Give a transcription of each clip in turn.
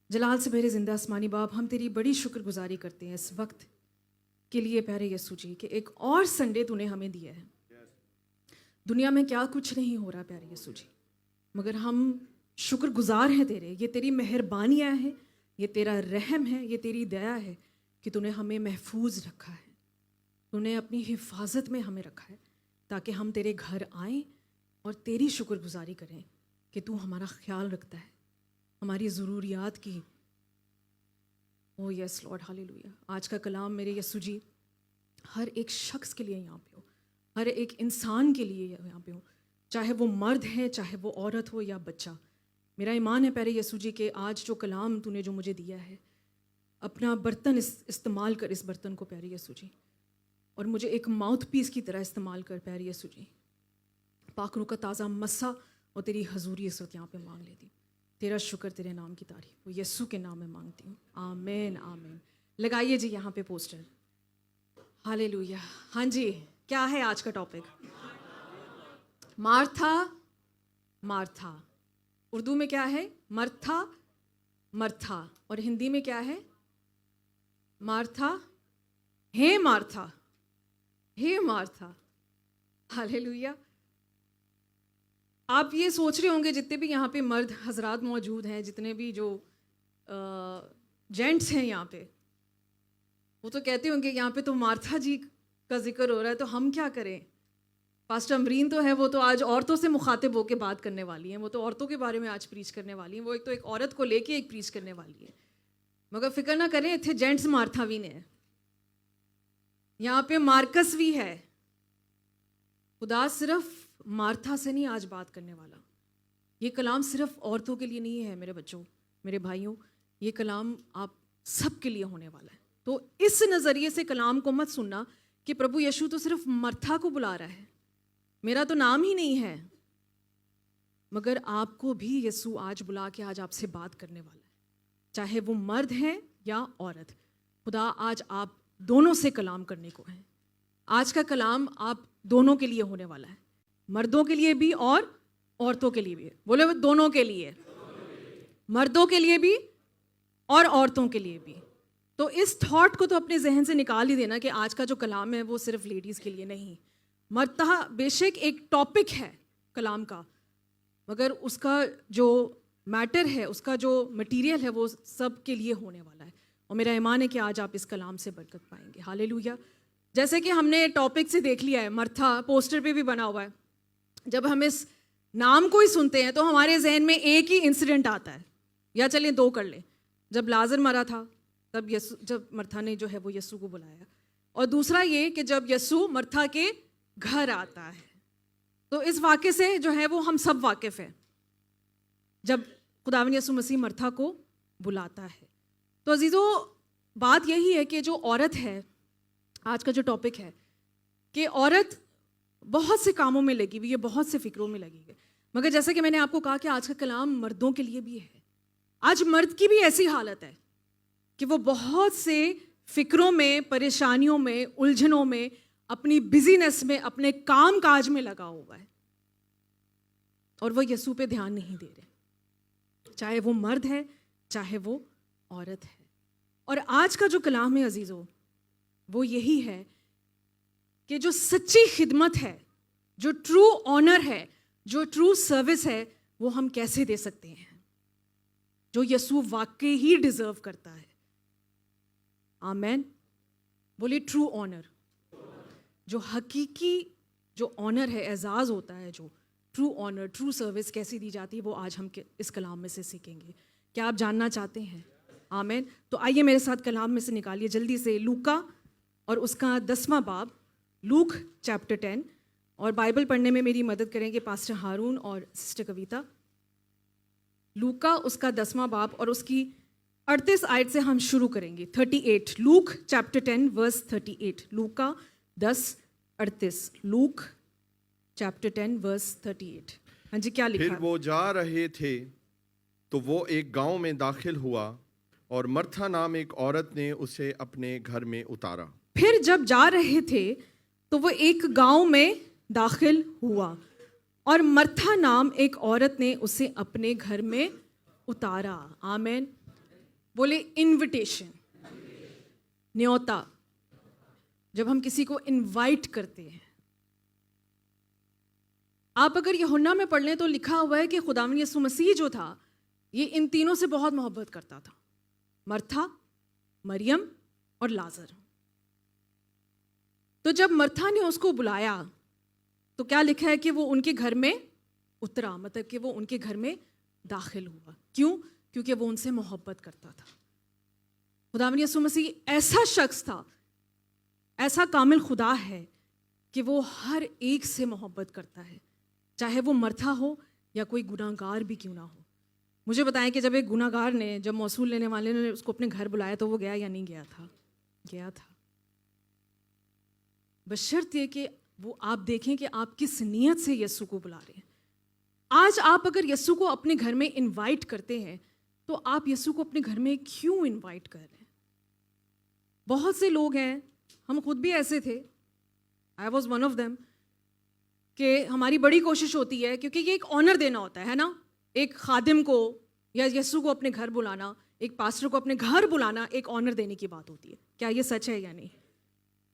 जलाल से मेरे ज़िंदा आसमानी बाप, हम तेरी बड़ी शुक्रगुजारी करते हैं इस वक्त के लिए प्यारे यीशु जी कि एक और संडे तूने हमें दिया है। दुनिया में क्या कुछ नहीं हो रहा प्यारे यीशु जी, मगर हम शुक्रगुजार हैं तेरे। ये तेरी मेहरबानियाँ हैं, ये तेरा रहम है, ये तेरी दया है कि तूने हमें महफूज रखा है, तूने अपनी हिफाजत में हमें रखा है ताकि हम तेरे घर आएँ और तेरी शुक्रगुजारी करें कि तू हमारा ख्याल रखता है, हमारी ज़रूरियात की। ओ यस लॉर्ड, हालेलुया। आज का कलाम मेरे यीशु जी हर एक शख्स के लिए यहाँ पे हो, हर एक इंसान के लिए यहाँ पे हो, चाहे वो मर्द है, चाहे वो औरत हो या बच्चा। मेरा ईमान है प्यारे यीशु जी कि आज जो कलाम तूने जो मुझे दिया है, अपना बर्तन इस्तेमाल कर इस बर्तन को प्यारे यीशु जी, और मुझे एक माउथ पीस की तरह इस्तेमाल कर प्यारे यीशु जी। पाक रूह का ताज़ा मस्सा और तेरी हजूरी इस वक्त यहाँ पे मांग लेती हूँ। तेरा शुक्र, तेरे नाम की तारीफ, वो यीशु के नाम में मांगती हूँ। आमीन आमीन। लगाइए जी यहाँ पे पोस्टर। हालेलुया। हाँ जी, क्या है आज का टॉपिक? Martha Martha. उर्दू में क्या है? Martha Martha. और हिंदी में क्या है? मार्था हे मार्था, हे मार्था। हालेलुया। आप ये सोच रहे होंगे, जितने भी यहाँ पे मर्द हजरात मौजूद हैं, जितने भी जो जेंट्स हैं यहाँ पे, वो तो कहते होंगे यहाँ पे तो मार्था जी का जिक्र हो रहा है, तो हम क्या करें? पास्टर अमरीन तो है, वो तो आज औरतों से मुखातिब होकर बात करने वाली हैं, वो तो औरतों के बारे में आज प्रीच करने वाली हैं। वो एक औरत को लेके एक प्रीच करने वाली है। मगर फिक्र ना करें, इतने जेंट्स मार्था भी ने, यहाँ पे मार्कस भी है। खुदा सिर्फ मार्था से नहीं आज बात करने वाला। ये कलाम सिर्फ औरतों के लिए नहीं है मेरे बच्चों, मेरे भाइयों, ये कलाम आप सब के लिए होने वाला है। तो इस नज़रिए से कलाम को मत सुनना कि प्रभु यीशु तो सिर्फ मर्था को बुला रहा है, मेरा तो नाम ही नहीं है। मगर आपको भी यीशु आज बुला के आज आपसे बात करने वाला है, चाहे वो मर्द है या औरत। खुदा आज आप दोनों से कलाम करने को है। आज का कलाम आप दोनों के लिए होने वाला है, मर्दों के लिए भी और औरतों के लिए भी। बोले वो दोनों के लिए, मर्दों के लिए भी और औरतों के लिए भी। तो इस थॉट को तो अपने जहन से निकाल ही देना कि आज का जो कलाम है वो सिर्फ लेडीज़ के लिए नहीं। मर्दा बेशक एक टॉपिक है कलाम का, मगर उसका जो मैटर है, उसका जो मटीरियल है, वो सब के लिए होने वाला है। और मेरा ईमान है कि आज आप इस कलाम से बरकत पाएंगे। हालेलुया। जैसे कि हमने टॉपिक से देख लिया है, मर्था पोस्टर पे भी बना हुआ है। जब हम इस नाम को ही सुनते हैं तो हमारे जहन में एक ही इंसिडेंट आता है, या चलें दो कर लें। जब लाजर मरा था तब यीशु, जब मर्था ने जो है वो यीशु को बुलाया, और दूसरा ये कि जब यीशु मर्था के घर आता है। तो इस वाक़े से जो है वो हम सब वाकिफ़ हैं, जब खुदावंद यीशु मसीह मर्था को बुलाता है। तो अजीज़ों, बात यही है कि जो औरत है, आज का जो टॉपिक है कि औरत बहुत से कामों में लगी हुई है, बहुत से फिक्रों में लगी है। मगर जैसा कि मैंने आपको कहा कि आज का कलाम मर्दों के लिए भी है। आज मर्द की भी ऐसी हालत है कि वो बहुत से फिक्रों में, परेशानियों में, उलझनों में, अपनी बिजीनेस में, अपने काम काज में लगा हुआ है, और वो यीशु पे ध्यान नहीं दे रहे, चाहे वो मर्द है चाहे वो औरत है। और आज का जो कलाम है अजीज़ों, वो यही है कि जो सच्ची खिदमत है, जो ट्रू ऑनर है, जो ट्रू सर्विस है, वो हम कैसे दे सकते हैं, जो यीशु वाकई ही डिजर्व करता है। आमेन। बोलिए ट्रू ऑनर। जो हकीकी जो ऑनर है, एजाज़ होता है, जो ट्रू ऑनर, ट्रू सर्विस कैसी दी जाती है, वो आज हम इस कलाम में से सीखेंगे। क्या आप जानना चाहते हैं? आमेन। तो आइए मेरे साथ कलाम में से निकालिए जल्दी से लूका और उसका 10वां बाब, लूक चैप्टर 10। और बाइबल पढ़ने में मेरी मदद करेंगे पास्टर हारून और सिस्टर कविता। लूका उसका 10वां बाब और उसकी 38 आयत से हम शुरू करेंगे। 38, लूक चैप्टर 10 वर्स 38। लूका 10:38। Luke chapter 10 verse 38। हाँ जी, क्या लिखा? फिर वो जा रहे थे तो वो एक गांव में दाखिल हुआ और मर्था नाम एक औरत ने उसे अपने घर में उतारा। फिर जब जा रहे थे तो वो एक गांव में दाखिल हुआ और मर्था नाम एक औरत ने उसे अपने घर में उतारा। आमेन। बोले इनविटेशन, न्योता। जब हम किसी को इनवाइट करते हैं, आप अगर यूहन्ना में पढ़ लें तो लिखा हुआ है कि खुदावंद यीशु मसीह जो था, ये इन तीनों से बहुत मोहब्बत करता था, मर्था, मरियम और लाजर। तो जब मर्था ने उसको बुलाया तो क्या लिखा है कि वो उनके घर में उतरा, मतलब कि वो उनके घर में दाखिल हुआ। क्यों? क्योंकि वो उनसे मोहब्बत करता था। खुदावंद यीशु मसीह ऐसा शख्स था, ऐसा कामिल खुदा है कि वो हर एक से मोहब्बत करता है, चाहे वो मर्था हो या कोई गुनाहगार भी क्यों ना हो। मुझे बताएं कि जब एक गुनाहगार ने, जब मौसूल लेने वाले ने उसको अपने घर बुलाया तो वो गया या नहीं गया था? गया था। बशर्ते कि वो आप देखें कि आप किस नीयत से यीशु को बुला रहे हैं। आज आप अगर यीशु को अपने घर में इनवाइट करते हैं तो आप यीशु को अपने घर में क्यों इनवाइट कर रहे हैं? बहुत से लोग हैं, हम खुद भी ऐसे थे, I was one of them, कि हमारी बड़ी कोशिश होती है, क्योंकि ये एक ऑनर देना होता है ना, एक खादिम को या यीशु को अपने घर बुलाना, एक पास्टर को अपने घर बुलाना एक ऑनर देने की बात होती है। क्या ये सच है या नहीं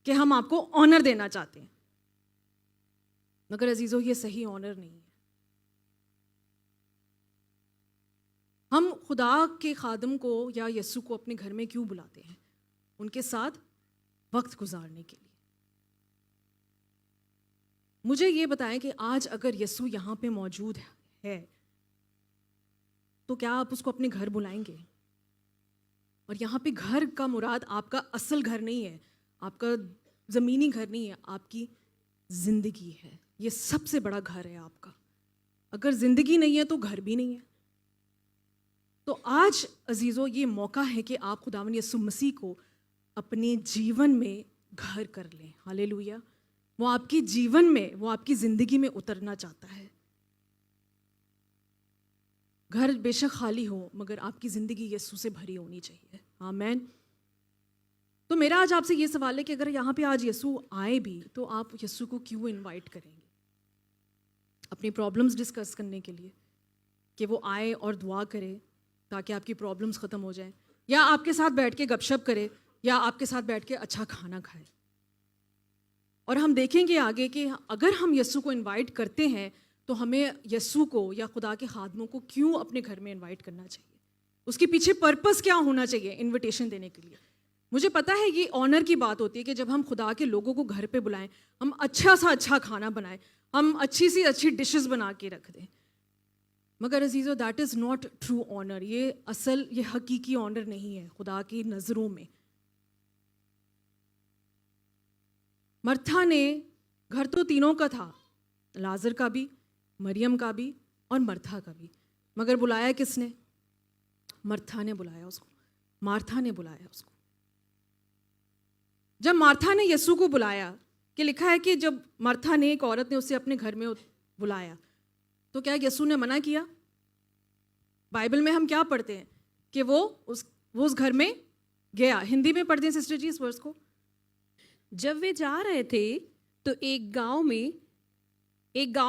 कि हम आपको ऑनर देना चाहते हैं? मगर अजीजों, ये सही ऑनर नहीं है। हम खुदा के खादिम को या यीशु को अपने घर में क्यों बुलाते हैं? उनके साथ वक्त गुजारने के लिए। मुझे ये बताएं कि आज अगर यीशु यहाँ पे मौजूद है तो क्या आप उसको अपने घर बुलाएंगे? और यहाँ पे घर का मुराद आपका असल घर नहीं है, आपका ज़मीनी घर नहीं है, आपकी ज़िंदगी है। ये सबसे बड़ा घर है आपका। अगर ज़िंदगी नहीं है तो घर भी नहीं है। तो आज अजीज़ों, ये मौका है कि आप खुदावंद यीशु मसीह को अपने जीवन में घर कर लें। हालेलुया। वो आपके जीवन में, वो आपकी ज़िंदगी में उतरना चाहता है। घर बेशक खाली हो मगर आपकी ज़िंदगी यीशु से भरी होनी चाहिए। आमीन। तो मेरा आज आपसे ये सवाल है कि अगर यहाँ पे आज यीशु आए भी तो आप यीशु को क्यों इनवाइट करेंगे? अपनी प्रॉब्लम्स डिस्कस करने के लिए कि वो आए और दुआ करे ताकि आपकी प्रॉब्लम्स ख़त्म हो जाएं, या आपके साथ बैठ के गपशप करे, या आपके साथ बैठ के अच्छा खाना खाए? और हम देखेंगे आगे कि अगर हम यीशु को इनवाइट करते हैं तो हमें यीशु को या खुदा के खादमों को क्यों अपने घर में इनवाइट करना चाहिए, उसके पीछे पर्पस क्या होना चाहिए इनविटेशन देने के लिए। मुझे पता है ये ऑनर की बात होती है कि जब हम खुदा के लोगों को घर पे बुलाएं, हम अच्छा सा अच्छा खाना बनाएं, हम अच्छी सी अच्छी डिशेस बना के रख दें। मगर अजीज़ो, that is not true honour. ये हकीकी ऑनर नहीं है खुदा की नज़रों में। मर्था ने घर तो तीनों का था, लाजर का भी, मरियम का भी और मर्था का भी, मगर बुलाया किसने? मर्था ने बुलाया उसको, मार्था ने बुलाया उसको। जब मार्था ने यीशु को बुलाया, कि लिखा है कि जब मर्था ने, एक औरत ने उसे अपने घर में बुलाया, तो क्या यीशु ने मना किया? बाइबल में हम क्या पढ़ते हैं कि वो उस घर में गया। हिंदी में पढ़ते हैं सिस्टर जी इस वर्स को। जब वे जा रहे थे तो एक गांव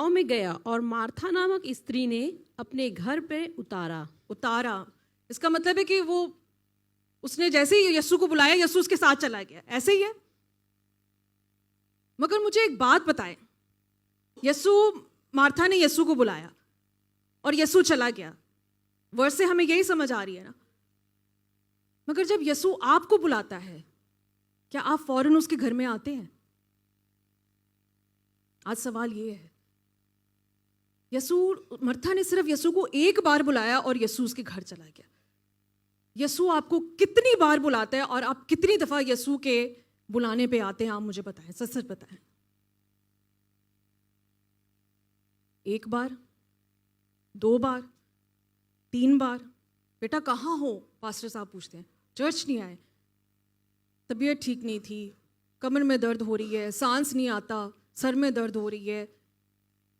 में गया और मार्था नामक स्त्री ने अपने घर पे उतारा। इसका मतलब है कि वो, उसने जैसे ही यीशु को बुलाया, यीशु उसके साथ चला गया। ऐसे ही है। मगर मुझे एक बात बताएं, मार्था ने यीशु को बुलाया और यीशु चला गया, वर्ष से हमें यही समझ आ रही है ना। मगर जब यीशु आपको बुलाता है, क्या आप फौरन उसके घर में आते हैं? आज सवाल ये है। मर्था ने सिर्फ यीशु को एक बार बुलाया और यीशु उसके घर चला गया। यीशु आपको कितनी बार बुलाता है और आप कितनी दफा यीशु के बुलाने पे आते हैं? आप मुझे बताएं, सच सच बताएं। एक बार, 2 बार, 3 बार? बेटा कहाँ हो? पास्टर साहब पूछते हैं। चर्च नहीं आए, तबीयत ठीक नहीं थी, कमर में दर्द हो रही है, सांस नहीं आता, सर में दर्द हो रही है,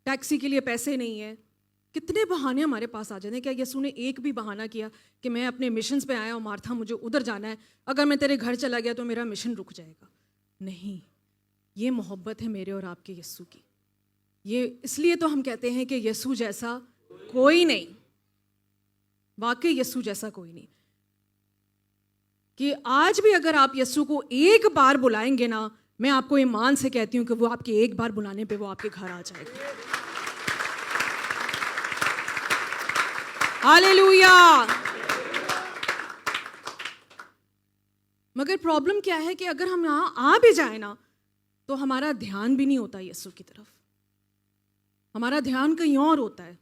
टैक्सी के लिए पैसे नहीं है। कितने बहाने हमारे पास आ जाते हैं। क्या यीशु ने एक भी बहाना किया कि मैं अपने मिशंस पे आया हूँ मार्था, मुझे उधर जाना है, अगर मैं तेरे घर चला गया तो मेरा मिशन रुक जाएगा? नहीं। ये मोहब्बत है मेरे और आपके यीशु की। ये इसलिए तो हम कहते हैं कि यीशु जैसा कोई नहीं, वाकई यीशु जैसा कोई नहीं। कि आज भी अगर आप यीशु को एक बार बुलाएंगे ना, मैं आपको ईमान से कहती हूँ कि वो आपके एक बार बुलाने पे वो आपके घर आ जाएगा। हालेलुया। मगर प्रॉब्लम क्या है कि अगर हम यहाँ आ भी जाए ना, तो हमारा ध्यान भी नहीं होता यीशु की तरफ, हमारा ध्यान कहीं और होता है।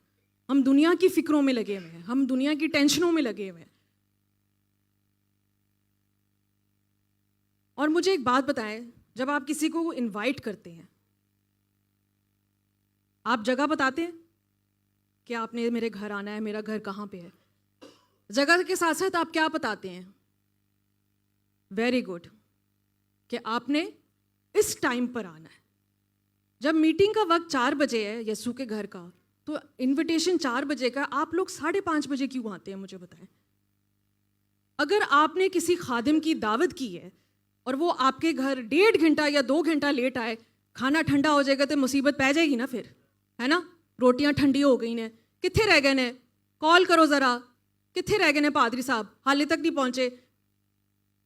हम दुनिया की फिक्रों में लगे हुए हैं, हम दुनिया की टेंशनों में लगे हुए हैं। और मुझे एक बात बताएं, जब आप किसी को इनवाइट करते हैं, आप जगह बताते हैं कि आपने मेरे घर आना है, मेरा घर कहाँ पे है। जगह के साथ साथ आप क्या बताते हैं? वेरी गुड, कि आपने इस टाइम पर आना है। जब मीटिंग का वक्त 4 बजे है यीशु के घर का, तो इनविटेशन 4 बजे का, आप लोग 5:30 बजे क्यों आते हैं? मुझे बताएं। अगर आपने किसी खादिम की दावत की है और वो आपके घर 1.5 घंटा या 2 घंटा लेट आए, खाना ठंडा हो जाएगा तो मुसीबत पै जाएगी ना फिर, है ना? रोटियां ठंडी हो गई ने, कित्थे रह गए ने? कॉल करो ज़रा, कित्थे रह गए ने पादरी साहब, हाले तक नहीं पहुंचे।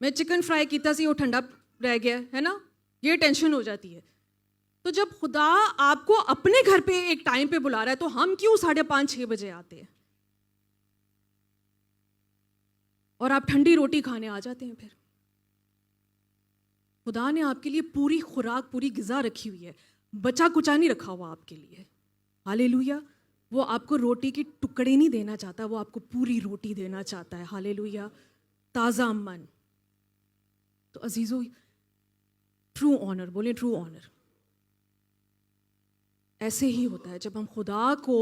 मैं चिकन फ्राई किया सी, वो ठंडा रह गया, है ना? ये टेंशन हो जाती है। तो जब खुदा आपको अपने घर पे एक टाइम पे बुला रहा है, तो हम क्यों 5:30-6 बजे आते हैं और आप ठंडी रोटी खाने आ जाते हैं? फिर खुदा ने आपके लिए पूरी खुराक, पूरी ग़िज़ा रखी हुई है, बचा कुचा नहीं रखा हुआ आपके लिए। हालेलुया। वो आपको रोटी के टुकड़े नहीं देना चाहता, वो आपको पूरी रोटी देना चाहता है। हालेलुया। ताज़ा मन। तो अजीज़ों, ट्रू ऑनर, बोले ट्रू ऑनर। ऐसे ही होता है जब हम खुदा को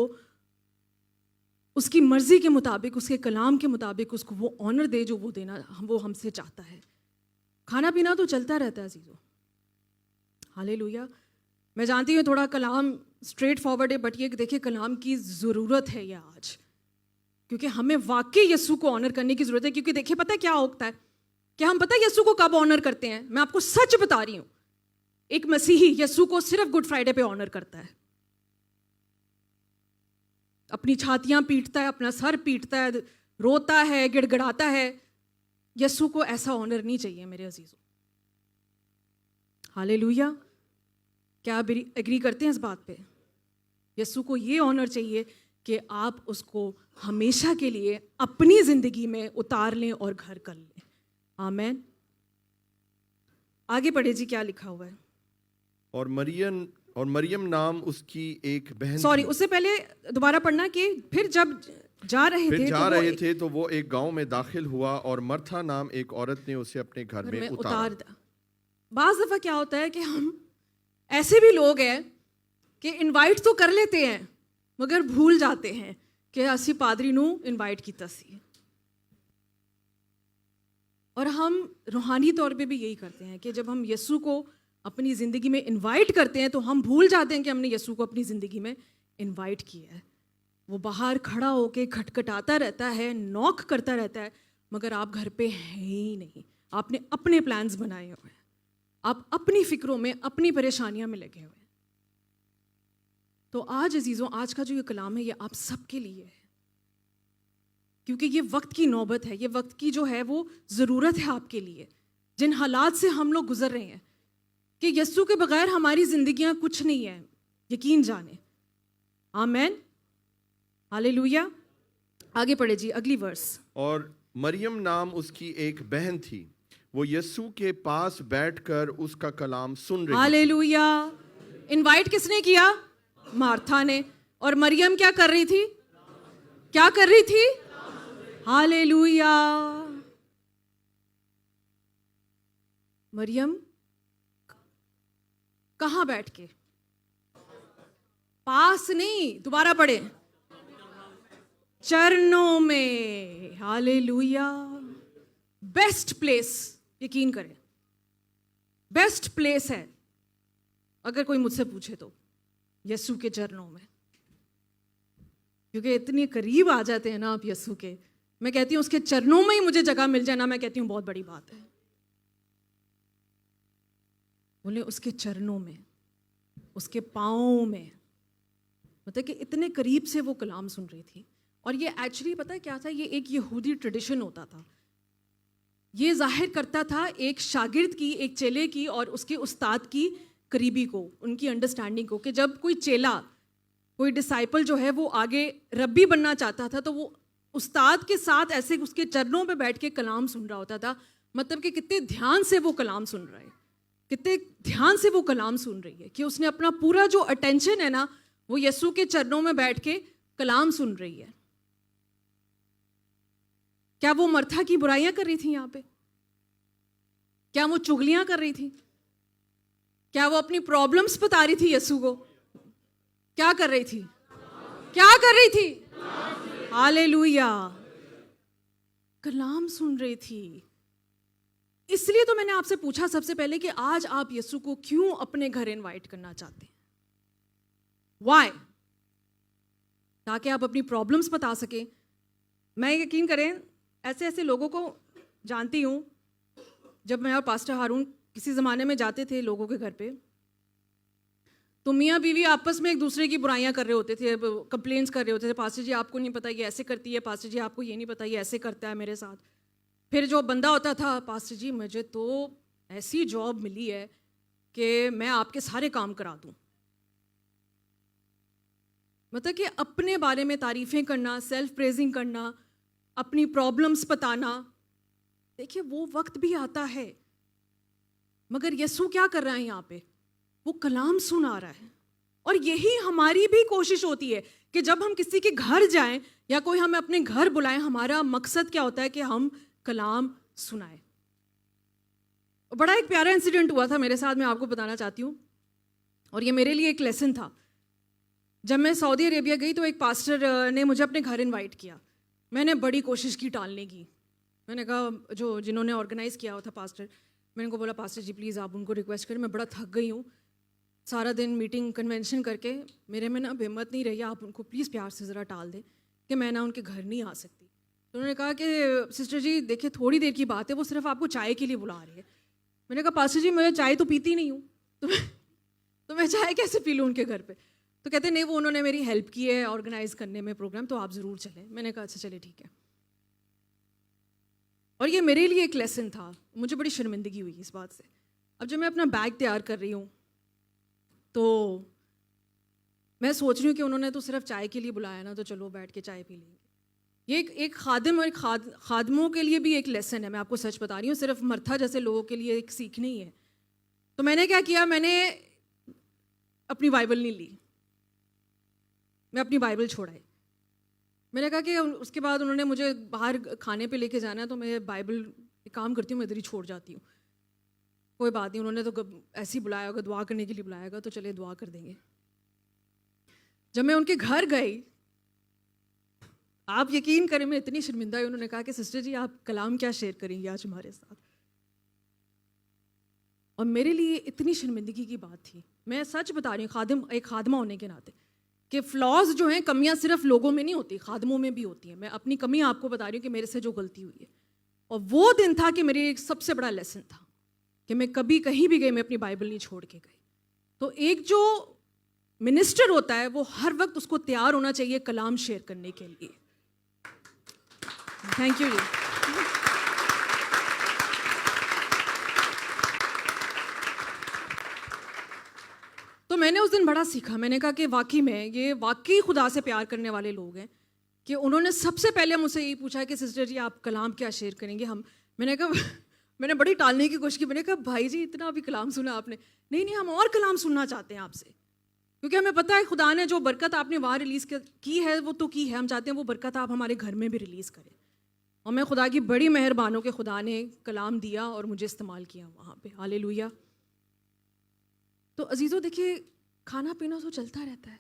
उसकी मर्जी के मुताबिक, उसके कलाम के मुताबिक उसको वो ऑनर दे जो वो देना वो हमसे चाहता है। खाना पीना तो चलता रहता है अजीज़ों। हालेलुया। मैं जानती हूँ थोड़ा कलाम स्ट्रेट फॉरवर्ड है, बट ये देखिए कलाम की ज़रूरत है ये आज, क्योंकि हमें वाकई यीशु को ऑनर करने की ज़रूरत है। क्योंकि देखिए पता है क्या होता है कि हम पता है यीशु को कब ऑनर करते हैं? मैं आपको सच बता रही हूँ, एक मसीही यीशु को सिर्फ गुड फ्राइडे पे ऑनर करता है। अपनी छातियां पीटता है, अपना सर पीटता है, रोता है, गिड़गिड़ाता है। यीशु को ऐसा ऑनर नहीं चाहिए मेरे अजीजों। हालेलुया। क्या आप एग्री करते हैं इस बात पे? यीशु को ये ऑनर चाहिए कि आप उसको हमेशा के लिए अपनी जिंदगी में उतार लें और घर कर लें। आमीन। आगे पढ़े जी, क्या लिखा हुआ है? और मरियम नाम उसकी एक बहन सॉरी, थी। उससे पहले दोबारा पढ़ना कि फिर जब जा रहे थे तो वो एक गांव में दाखिल हुआ और मर्था नाम एक औरत ने उसे अपने घर में उतार दिया। बाज़ दफ़ा क्या होता है कि हम ऐसे भी लोग हैं कि इनवाइट तो कर लेते हैं मगर भूल जाते हैं कि असी पादरी नू इनवाइट किया सी। और हम रूहानी तौर पे भी यही करते हैं कि जब हम यीशु को अपनी ज़िंदगी में इनवाइट करते हैं तो हम भूल जाते हैं कि हमने यीशु को अपनी ज़िंदगी में इनवाइट किया है। वो बाहर खड़ा होके खटखटाता रहता है, नॉक करता रहता है, मगर आप घर पे हैं ही नहीं। आपने अपने प्लान्स बनाए हुए हैं, आप अपनी फिक्रों में, अपनी परेशानियां में लगे हुए हैं। तो आज अजीज़ों, आज का जो ये कलाम है ये आप सबके लिए है, क्योंकि ये वक्त की नौबत है, ये वक्त की जो है वो ज़रूरत है आपके लिए। जिन हालात से हम लोग गुजर रहे हैं कि यीशु के बगैर हमारी ज़िंदगियां कुछ नहीं है, यकीन जाने। आमीन। हालेलुया। आगे पढ़े जी, अगली वर्स। और मरियम नाम उसकी एक बहन थी, वो यीशु के पास बैठकर उसका कलाम सुन रही थी। हालेलुया। इनवाइट किसने किया? मार्था ने। और मरियम क्या कर रही थी? क्या कर रही थी? हालेलुया। मरियम कहाँ बैठ के? पास नहीं, दोबारा पढ़े, चरणों में। हालेलुया। बेस्ट प्लेस, यकीन करें बेस्ट प्लेस है अगर कोई मुझसे पूछे तो यीशु के चरणों में, क्योंकि इतने करीब आ जाते हैं ना आप यीशु के। मैं कहती हूँ उसके चरणों में ही मुझे जगह मिल जाए ना, मैं कहती हूँ बहुत बड़ी बात है। बोले उसके चरणों में, उसके पाँव में, मतलब कि इतने करीब से वो कलाम सुन रही थी। और ये एक्चुअली पता है क्या था? ये एक यहूदी ट्रेडिशन होता था। ये जाहिर करता था एक शागिर्द की, एक चेले की और उसके उस्ताद की करीबी को, उनकी अंडरस्टैंडिंग को, कि जब कोई चेला, कोई डिसाइपल जो है वो आगे रब्बी बनना चाहता था तो वो उस्ताद के साथ ऐसे उसके चरणों पे बैठ के कलाम सुन रहा होता था। मतलब कि कितने ध्यान से वो कलाम सुन रहा है, कितने ध्यान से वो कलाम सुन रही है, कि उसने अपना पूरा जो अटेंशन है ना वो यीशु के चरणों में बैठ के कलाम सुन रही है। क्या वो मर्था की बुराइयां कर रही थी यहाँ पे? क्या वो चुगलियां कर रही थी? क्या वो अपनी प्रॉब्लम्स बता रही थी यीशु को? क्या कर रही थी? क्या कर रही थी? हालेलुया, कलाम सुन रही थी। इसलिए तो मैंने आपसे पूछा सबसे पहले कि आज आप यीशु को क्यों अपने घर इनवाइट करना चाहते हैं? व्हाई? ताकि आप अपनी प्रॉब्लम्स बता सकें। मैं यकीन करें ऐसे ऐसे लोगों को जानती हूँ। जब मैं और पास्टर हारून किसी ज़माने में जाते थे लोगों के घर पे, तो मियाँ बीवी आपस में एक दूसरे की बुराइयां कर रहे होते थे, कंप्लेंट्स कर रहे होते थे। पास्टर जी आपको नहीं पता ये ऐसे करती है, पास्टर जी आपको ये नहीं पता ये ऐसे करता है मेरे साथ। फिर जो बंदा होता था, पास्टर जी मुझे तो ऐसी जॉब मिली है कि मैं आपके सारे काम करा दूँ। मतलब कि अपने बारे में तारीफ़ें करना, सेल्फ प्रेजिंग करना, अपनी प्रॉब्लम्स बताना। देखिए वो वक्त भी आता है, मगर यीशु क्या कर रहा है यहाँ पे? वो कलाम सुना रहा है। और यही हमारी भी कोशिश होती है कि जब हम किसी के घर जाएं या कोई हमें अपने घर बुलाए, हमारा मकसद क्या होता है कि हम कलाम सुनाएं। बड़ा एक प्यारा इंसिडेंट हुआ था मेरे साथ, मैं आपको बताना चाहती हूँ, और ये मेरे लिए एक लेसन था। जब मैं सऊदी अरेबिया गई तो एक पास्टर ने मुझे अपने घर इनवाइट किया। मैंने बड़ी कोशिश की टालने की। मैंने कहा, जिन्होंने ऑर्गेनाइज़ किया हुआ था पास्टर, मैंने उनको बोला पास्टर जी प्लीज़ आप उनको रिक्वेस्ट करें, मैं बड़ा थक गई हूँ सारा दिन मीटिंग कन्वेंशन करके, मेरे में ना हिम्मत नहीं रही, आप उनको प्लीज़ प्यार से ज़रा टाल दें कि मैं ना उनके घर नहीं आ सकती। तो उन्होंने कहा कि सिस्टर जी देखिए थोड़ी देर की बात है, वो सिर्फ आपको चाय के लिए बुला रही है। मैंने कहा पास्टर जी मैं चाय तो पीती नहीं हूँ, तो मैं चाय कैसे पी लूँ उनके घर पर? तो कहते नहीं वो उन्होंने मेरी हेल्प की है ऑर्गेनाइज़ करने में प्रोग्राम, तो आप ज़रूर चलें। मैंने कहा अच्छा चले ठीक है। और ये मेरे लिए एक लेसन था, मुझे बड़ी शर्मिंदगी हुई इस बात से। अब जब मैं अपना बैग तैयार कर रही हूँ तो मैं सोच रही हूँ कि उन्होंने तो सिर्फ चाय के लिए बुलाया ना, तो चलो बैठ के चाय पी लेंगे। ये एक खादिम और खादमों के लिए भी एक लेसन है, मैं आपको सच बता रही हूँ, सिर्फ मर्था जैसे लोगों के लिए एक सीख नहीं है। तो मैंने क्या किया, मैंने अपनी बाइबल नहीं ली, मैं अपनी बाइबल छोड़ाई। मैंने कहा कि उसके बाद उन्होंने मुझे बाहर खाने पे लेके जाना है तो मैं बाइबल एक काम करती हूँ, मैं इधर ही छोड़ जाती हूँ। कोई बात नहीं, उन्होंने तो ऐसे ही बुलाया होगा, दुआ करने के लिए बुलाया होगा, तो चले दुआ कर देंगे। जब मैं उनके घर गई, आप यकीन करें मैं इतनी शर्मिंदा हुई। उन्होंने कहा कि सिस्टर जी आप कलाम क्या शेयर करेंगी आज हमारे साथ? और मेरे लिए इतनी शर्मिंदगी की बात थी। मैं सच बता रही हूँ, एक खादमा होने के नाते, कि फ्लॉज जो हैं, कमियां सिर्फ लोगों में नहीं होती, खादमों में भी होती हैं। मैं अपनी कमी आपको बता रही हूँ कि मेरे से जो गलती हुई है। और वो दिन था कि मेरे एक सबसे बड़ा लेसन था कि मैं कभी कहीं भी गई मैं अपनी बाइबल नहीं छोड़ के गई। तो एक जो मिनिस्टर होता है वो हर वक्त उसको तैयार होना चाहिए कलाम शेयर करने के लिए। थैंक यू जी। तो मैंने उस दिन बड़ा सीखा। मैंने कहा कि वाकई में ये वाकई खुदा से प्यार करने वाले लोग हैं कि उन्होंने सबसे पहले मुझसे यही पूछा कि सिस्टर जी आप कलाम क्या शेयर करेंगे। मैंने कहा मैंने बड़ी टालने की कोशिश की। मैंने कहा भाई जी इतना अभी कलाम सुना आपने? नहीं हम और कलाम सुनना चाहते हैं आपसे, क्योंकि हमें पता है खुदा ने जो बरकत आपने वहाँ रिलीज़ की है वो तो की है, हम चाहते हैं वो बरकत आप हमारे घर में भी रिलीज़ करें। और मैं खुदा की बड़ी मेहरबानों के खुदा ने कलाम दिया और मुझे इस्तेमाल किया वहाँ पे। हालेलुया। तो अजीज़ों देखिए, खाना पीना तो चलता रहता है,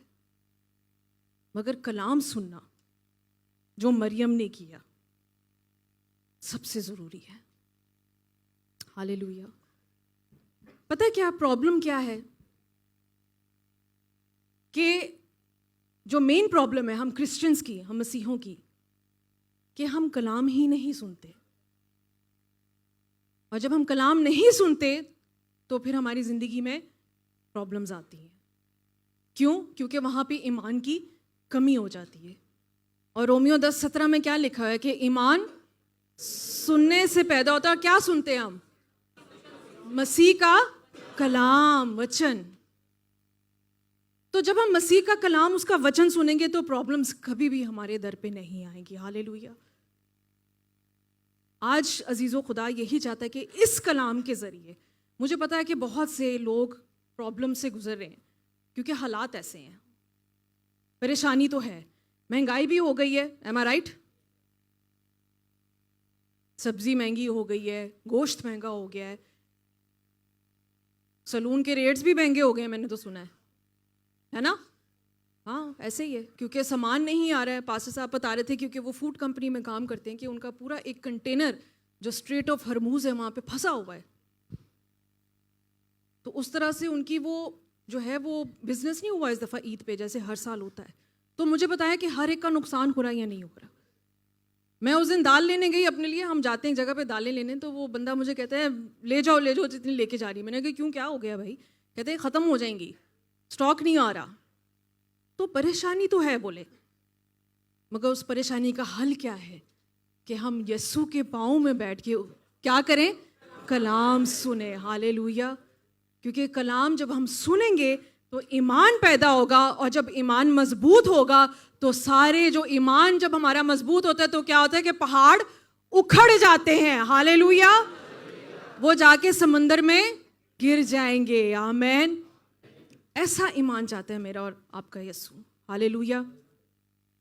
मगर कलाम सुनना जो मरियम ने किया सबसे ज़रूरी है। हालेलुया। पता है क्या प्रॉब्लम क्या है? कि जो मेन प्रॉब्लम है हम क्रिश्चियंस की, हम मसीहों की, कि हम कलाम ही नहीं सुनते। और जब हम कलाम नहीं सुनते तो फिर हमारी ज़िंदगी में प्रॉब्लम्स आती हैं। क्यों? क्योंकि वहाँ पे ईमान की कमी हो जाती है। और रोमियो 10:17 में क्या लिखा है कि ईमान सुनने से पैदा होता है। क्या सुनते हैं हम? मसीह का कलाम, वचन। तो जब हम मसीह का कलाम, उसका वचन सुनेंगे तो प्रॉब्लम्स कभी भी हमारे दर पे नहीं आएंगी। हालेलुया। आज अजीज़ों, खुदा यही चाहता है कि इस कलाम के ज़रिए, मुझे पता है कि बहुत से लोग प्रॉब्लम से गुजर रहे हैं क्योंकि हालात ऐसे हैं, परेशानी तो है, महंगाई भी हो गई है, एम आई राइट? सब्जी महंगी हो गई है, गोश्त महंगा हो गया है, सलून के रेट्स भी महंगे हो गए हैं, मैंने तो सुना है ना? हाँ, ऐसे ही है, क्योंकि सामान नहीं आ रहा है। पास्टर साहब बता रहे थे, क्योंकि वो फूड कंपनी में काम करते हैं, कि उनका पूरा एक कंटेनर जो स्ट्रेट ऑफ हरमूज है वहाँ पे फंसा हुआ है। तो उस तरह से उनकी वो जो है वो बिजनेस नहीं हुआ इस दफ़ा ईद पे, जैसे हर साल होता है। तो मुझे बताया कि हर एक का नुकसान हो रहा है या नहीं हो रहा। मैं उस दिन दाल लेने गई अपने लिए, हम जाते हैं एक जगह पे दालें लेने, तो वो बंदा मुझे कहता है ले जाओ जितनी लेके जा रही। मैंने कहा क्यों, क्या हो गया भाई? कहते हैं ख़त्म हो जाएंगी, स्टॉक नहीं आ रहा। तो परेशानी तो है बोले, मगर उस परेशानी का हल क्या है कि हम यीशु के पाँव में बैठ के क्या करें? कलाम सुने। हालेलुया। क्योंकि कलाम जब हम सुनेंगे तो ईमान पैदा होगा, और जब ईमान मजबूत होगा तो सारे जो ईमान जब हमारा मजबूत होता है तो क्या होता है कि पहाड़ उखड़ जाते हैं। हालेलुया। वो जाके समंदर में गिर जाएंगे। आमीन। ऐसा ईमान चाहता है मेरा और आपका यीशु। हालेलुया।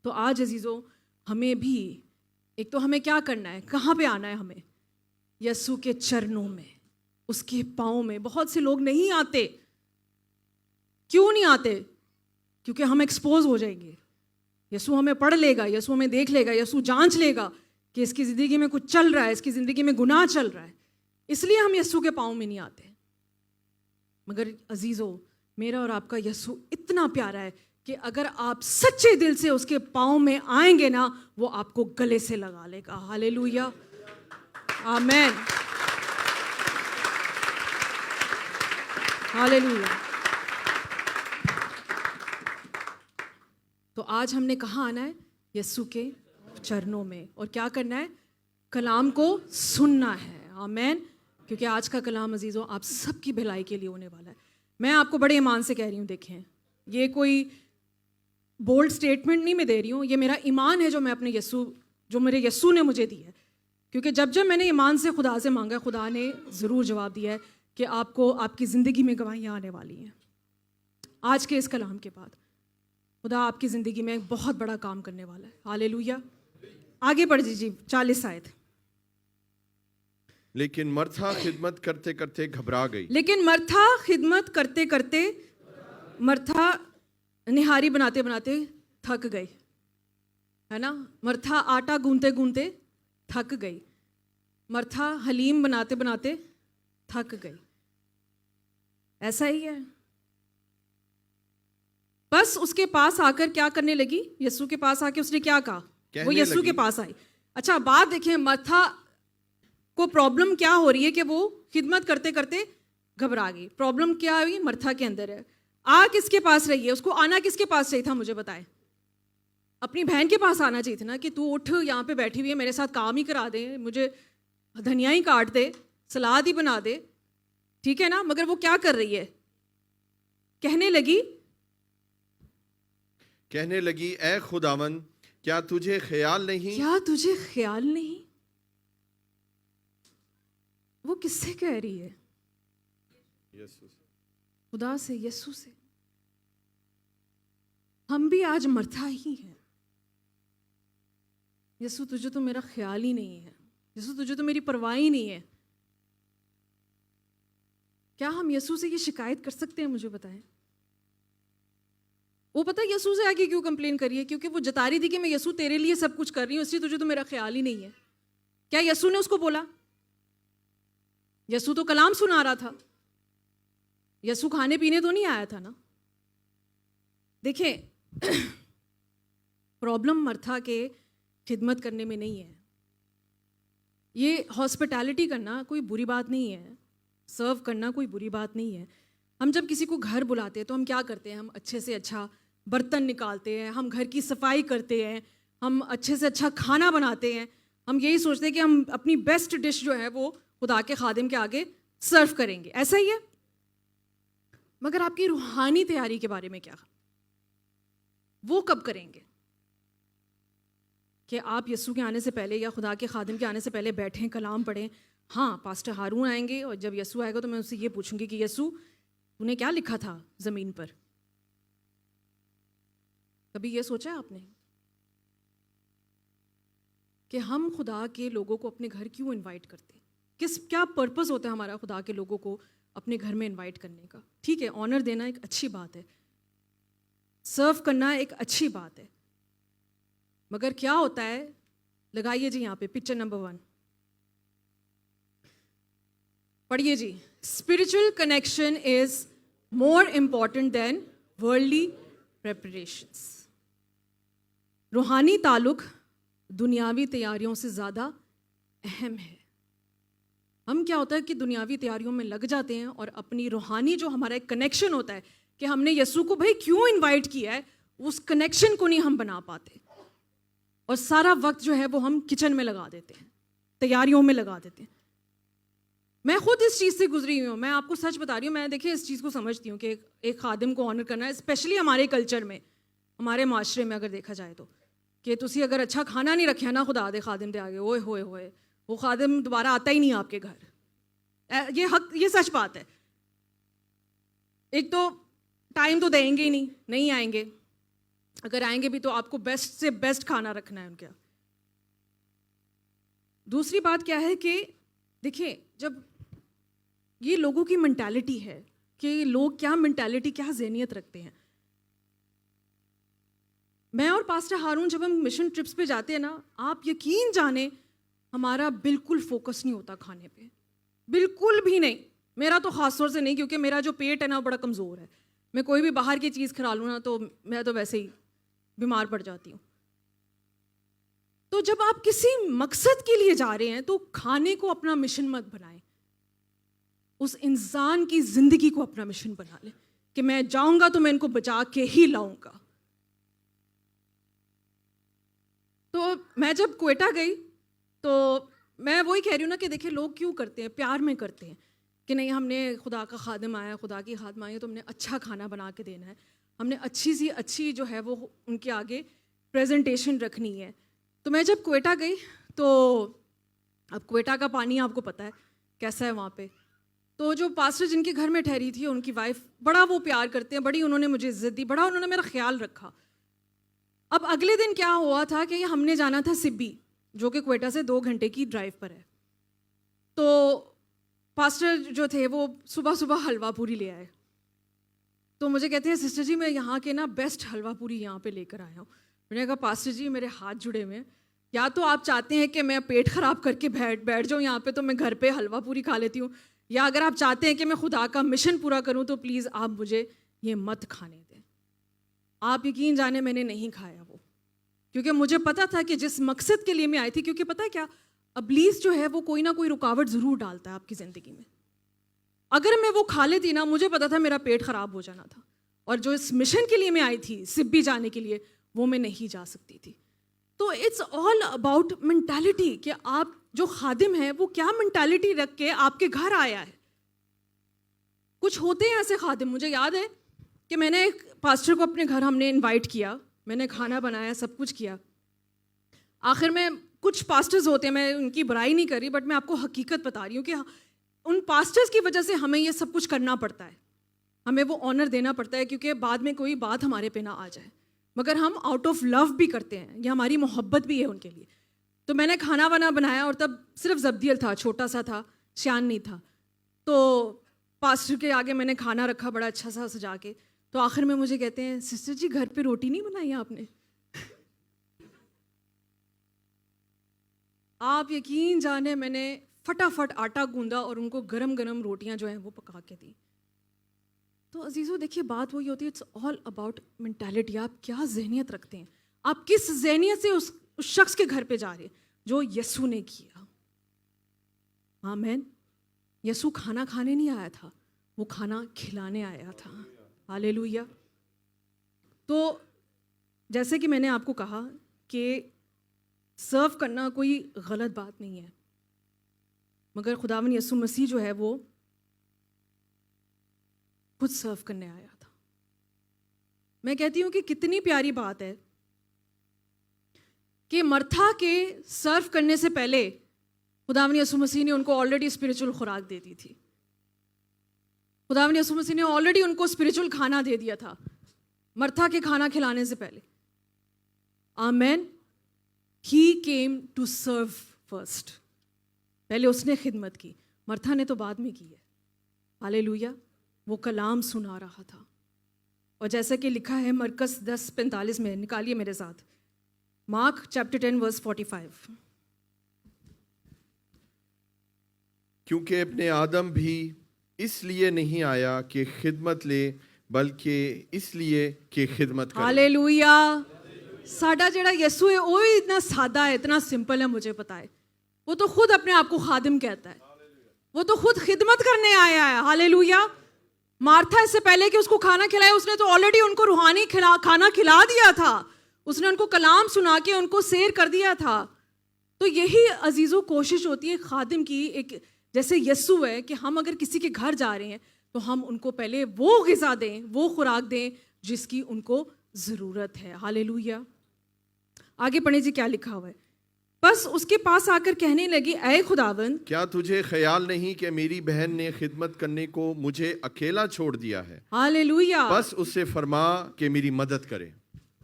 तो आज अजीज़ों, हमें भी एक तो हमें क्या करना है, कहाँ पे आना है? हमें यीशु के चरणों में, उसके पाँव में। बहुत से लोग नहीं आते। क्यों नहीं आते? क्योंकि हम एक्सपोज हो जाएंगे। यीशु हमें पढ़ लेगा, यीशु हमें देख लेगा, यीशु जांच लेगा कि इसकी ज़िंदगी में कुछ चल रहा है, इसकी ज़िंदगी में गुनाह चल रहा है। इसलिए हम यीशु के पाँव में नहीं आते। मगर अजीज़ों, मेरा और आपका यीशु इतना प्यारा है कि अगर आप सच्चे दिल से उसके पाँव में आएंगे ना, वो आपको गले से लगा लेगा। हालेलुया। आमीन। हालेलुया। तो आज हमने कहाँ आना है? यीशु के चरणों में। और क्या करना है? कलाम को सुनना है। आमीन। क्योंकि आज का कलाम अजीज़ों आप सबकी भलाई के लिए होने वाला है। मैं आपको बड़े ईमान से कह रही हूँ, देखें, ये कोई बोल्ड स्टेटमेंट नहीं मैं दे रही हूँ, ये मेरा ईमान है जो मैं अपने यीशु, जो मेरे यीशु ने मुझे दी है। क्योंकि जब जब मैंने ईमान से खुदा से मांगा, खुदा ने ज़रूर जवाब दिया है कि आपको आपकी ज़िंदगी में गवाहियाँ आने वाली हैं। आज के इस कलाम के बाद खुदा आपकी ज़िंदगी में एक बहुत बड़ा काम करने वाला है। हालेलुया। आगे बढ़ दीजिए 40 आयत। लेकिन मर्था खिदमत करते करते घबरा गई। लेकिन मर्था खिदमत करते करते, मर्था निहारी बनाते बनाते थक गई, है ना? मर्था आटा गूंथते गूंथते थक गई। मर्था हलीम बनाते बनाते थक गई। ऐसा ही है। बस उसके पास आकर क्या करने लगी? यीशु के पास आके उसने क्या कहा? वो यीशु के पास आई। अच्छा, बात देखें, मर्था को प्रॉब्लम क्या हो रही है कि वो खिदमत करते करते घबरा गई। प्रॉब्लम क्या हुई? मर्था के अंदर है। आ किसके पास रही है? उसको आना किसके पास चाहिए था? मुझे बताएं। अपनी बहन के पास आना चाहिए था ना, कि तू उठ, यहाँ पे बैठी हुई है, मेरे साथ काम ही करा दे, मुझे धनिया ही काट दे, सलाद ही बना दे, ठीक है ना? मगर वो क्या कर रही है? कहने लगी ए खुदावन, क्या तुझे ख्याल नहीं? क्या तुझे ख्याल नहीं? वो किससे कह रही है? खुदा से, यीशु से। हम भी आज मर्था ही हैं। यीशु, तुझे तो मेरा ख्याल ही नहीं है। यीशु, तुझे तो मेरी परवाह ही नहीं है। क्या हम यीशु से ये शिकायत कर सकते हैं? मुझे बताएं। वो पता है यीशु से आके क्यों कंप्लेन करी है? क्योंकि वो जता रही थी कि मैं यीशु तेरे लिए सब कुछ कर रही हूँ, इसलिए तुझे तो मेरा ख्याल ही नहीं है। क्या यीशु ने उसको बोला? यीशु तो कलाम सुना रहा था। यीशु खाने पीने तो नहीं आया था ना। देखें, प्रॉब्लम मर्था के खिदमत करने में नहीं है। ये हॉस्पिटैलिटी करना कोई बुरी बात नहीं है, सर्व करना कोई बुरी बात नहीं है। हम जब किसी को घर बुलाते हैं तो हम क्या करते हैं? हम अच्छे से अच्छा बर्तन निकालते हैं, हम घर की सफाई करते हैं, हम अच्छे से अच्छा खाना बनाते हैं। हम यही सोचते हैं कि हम अपनी बेस्ट डिश जो है वो खुदा के खादिम के आगे सर्व करेंगे, ऐसा ही है। मगर आपकी रूहानी तैयारी के बारे में क्या, वो कब करेंगे? कि आप यीशु के आने से पहले या खुदा के खादिम के आने से पहले बैठें, कलाम पढ़ें। हाँ, पास्टर हारून आएंगे और जब यीशु आएगा तो मैं उससे ये पूछूंगी कि यीशु तूने क्या लिखा था ज़मीन पर? कभी ये सोचा है आपने कि हम खुदा के लोगों को अपने घर क्यों इनवाइट करते हैं? क्या पर्पस होता है हमारा खुदा के लोगों को अपने घर में इनवाइट करने का? ठीक है, ऑनर देना एक अच्छी बात है, सर्व करना एक अच्छी बात है, मगर क्या होता है, लगाइए जी यहाँ पे पिक्चर नंबर 1, पढ़िए जी। Spiritual connection is more important than worldly preparations. रूहानी ताल्लुक दुनियावी तैयारियों से ज़्यादा अहम है। हम क्या होता है कि दुनियावी तैयारियों में लग जाते हैं और अपनी रूहानी जो हमारा एक कनेक्शन होता है कि हमने यीशु को भाई क्यों इनवाइट किया है, उस कनेक्शन को नहीं हम बना पाते और सारा वक्त जो है वो हम किचन में लगा देते हैं, तैयारियों में लगा देते हैं। मैं खुद इस चीज़ से गुजरी हुई हूँ, मैं आपको सच बता रही हूँ। मैं देखिए इस चीज़ को समझती हूँ कि एक खादिम को ऑनर करना है, स्पेशली हमारे कल्चर में, हमारे माशरे में अगर देखा जाए तो, कि तुसी अगर अच्छा खाना नहीं रखा ना खुदा दे खादिम दे आगे, ओए होए होए, वो खादिम दोबारा आता ही नहीं आपके घर। ये सच बात है। एक तो टाइम तो देंगे ही नहीं आएंगे, अगर आएंगे भी तो आपको बेस्ट से बेस्ट खाना रखना है उनके। दूसरी बात क्या है कि देखिए, जब ये लोगों की मेंटालिटी है कि लोग क्या मेंटालिटी, क्या ज़हनियत रखते हैं। मैं और पास्टर हारून जब हम मिशन ट्रिप्स पे जाते हैं ना, आप यकीन जाने हमारा बिल्कुल फोकस नहीं होता खाने पे, बिल्कुल भी नहीं। मेरा तो ख़ास तौर से नहीं, क्योंकि मेरा जो पेट है ना बड़ा कमज़ोर है। मैं कोई भी बाहर की चीज़ खा लूँ ना तो मैं तो वैसे ही बीमार पड़ जाती हूँ। तो जब आप किसी मकसद के लिए जा रहे हैं तो खाने को अपना मिशन मत बनाएं, उस इंसान की ज़िंदगी को अपना मिशन बना लें कि मैं जाऊंगा तो मैं इनको बचा के ही लाऊंगा। तो मैं जब क्वेटा गई तो मैं वही कह रही हूँ ना कि देखिए लोग क्यों करते हैं, प्यार में करते हैं कि नहीं हमने खुदा का खादिम आया, खुदा की खादिमा आई है तो हमने अच्छा खाना बना के देना है, हमने अच्छी जो है वो उनके आगे प्रेजेंटेशन रखनी है। तो मैं जब क्वेटा गई तो अब क्वेटा का पानी आपको पता है कैसा है वहाँ पे। तो जो पास्टर जिनके घर में ठहरी थी उनकी वाइफ, बड़ा वो प्यार करते हैं, बड़ी उन्होंने मुझे इज्जत दी, बड़ा उन्होंने मेरा ख्याल रखा। अब अगले दिन क्या हुआ था कि हमने जाना था सिब्बी, जो कि क्वेटा से 2 घंटे की ड्राइव पर है। तो पास्टर जो थे वो सुबह सुबह हलवा पूरी ले आए। तो मुझे कहते हैं सिस्टर जी मैं यहाँ के ना बेस्ट हलवा पूरी यहाँ पे लेकर आया हूँ। मैंने कहा पास्टर जी मेरे हाथ जुड़े हुए हैं, या तो आप चाहते हैं कि मैं पेट ख़राब करके बैठ जाऊँ यहाँ पे तो मैं घर पे हलवा पूरी खा लेती हूँ, या अगर आप चाहते हैं कि मैं खुदा का मिशन पूरा करूँ तो प्लीज़ आप मुझे ये मत खाने दें। आप यकीन जाने मैंने नहीं खाया वो, क्योंकि मुझे पता था कि जिस मकसद के लिए मैं आई थी, क्योंकि पता है क्या, इब्लीस जो है वो कोई ना कोई रुकावट ज़रूर डालता है आपकी ज़िंदगी में। अगर मैं वो खा लेती ना, मुझे पता था मेरा पेट ख़राब हो जाना था, और जो इस मिशन के लिए मैं आई थी सिब्बी जाने के लिए, वो मैं नहीं जा सकती थी। तो इट्स ऑल अबाउट मेंटालिटी कि आप जो खादिम है वो क्या मेंटालिटी रख के आपके घर आया है। कुछ होते हैं ऐसे खादिम, मुझे याद है कि मैंने एक पास्टर को अपने घर हमने इनवाइट किया, मैंने खाना बनाया, सब कुछ किया। आखिर में कुछ पास्टर्स होते हैं, मैं उनकी बुराई नहीं कर रही, बट मैं आपको हकीकत बता रही हूँ कि उन पास्टर्स की वजह से हमें ये सब कुछ करना पड़ता है, हमें वो ऑनर देना पड़ता है, क्योंकि बाद में कोई बात हमारे पे ना आ जाए। मगर हम आउट ऑफ लव भी करते हैं, ये हमारी मोहब्बत भी है उनके लिए। तो मैंने खाना वाना बनाया, और तब सिर्फ जब्दियल था, छोटा सा था, श्यान नहीं था। तो पास्टर के आगे मैंने खाना रखा बड़ा अच्छा सा सजा के। तो आखिर में मुझे कहते हैं सिस्टर जी घर पे रोटी नहीं बनाई आपने? आप यकीन जाने मैंने फटाफट आटा गूंदा और उनको गरम गरम रोटियां जो हैं वो पका के दी। तो अजीज़ों देखिए बात वही होती है, इट्स ऑल अबाउट मेंटालिटी। आप क्या जहनियत रखते हैं, आप किस जहनियत से उस शख्स के घर पे जा रहे हैं जो यीशु ने किया। आमीन। यीशु खाना खाने नहीं आया था, वो खाना खिलाने आया था। हालेलुया। तो जैसे कि मैंने आपको कहा कि सर्व करना कोई गलत बात नहीं है, मगर खुदावन यीशु मसीह जो है वो खुद सर्व करने आया था। मैं कहती हूँ कि कितनी प्यारी बात है कि मर्था के सर्व करने से पहले खुदावन यीशु मसीह ने उनको ऑलरेडी स्पिरिचुअल खुराक दे दी थी। खुदावन यीशु मसीह ने ऑलरेडी उनको स्पिरिचुअल खाना दे दिया था मर्था के खाना खिलाने से पहले। आमेन। ही केम टू सर्व फर्स्ट। पहले उसने खिदमत की, मर्था ने तो बाद में की है। हालेलुया। वो कलाम सुना रहा था, और जैसा कि लिखा है मरकस 10:45 में, निकालिए मेरे साथ, मार्क चैप्टर 10 वर्स 45। क्योंकि अपने आदम भी इसलिए नहीं आया कि खिदमत ले, बल्कि इसलिए कि खिदमत करे। हालेलुया। साडा जेड़ा यीशु है वो ही इतना सादा है, इतना सिंपल है। मुझे पता है वो तो खुद अपने आप को खादिम कहता है, वो तो खुद खिदमत करने आया है। हालेलुया। मार्था इससे पहले कि उसको खाना खिलाए, उसने तो ऑलरेडी उनको रूहानी खाना खिला दिया था। उसने उनको कलाम सुना के उनको सेर कर दिया था। तो यही अजीज़ों कोशिश होती है खादिम की, एक जैसे यीशु है कि हम अगर किसी के घर जा रहे हैं तो हम उनको पहले वो ग़िज़ा दें, वो खुराक दें जिसकी उनको ज़रूरत है। हालेलुया। आगे पढ़े जी, क्या लिखा हुआ है। बस उसके पास आकर कहने लगी, ऐ खुदावंद, क्या तुझे ख्याल नहीं कि मेरी बहन ने खिदमत करने को मुझे अकेला छोड़ दिया है? हालेलुया। बस उससे फरमा कि मेरी मदद करे।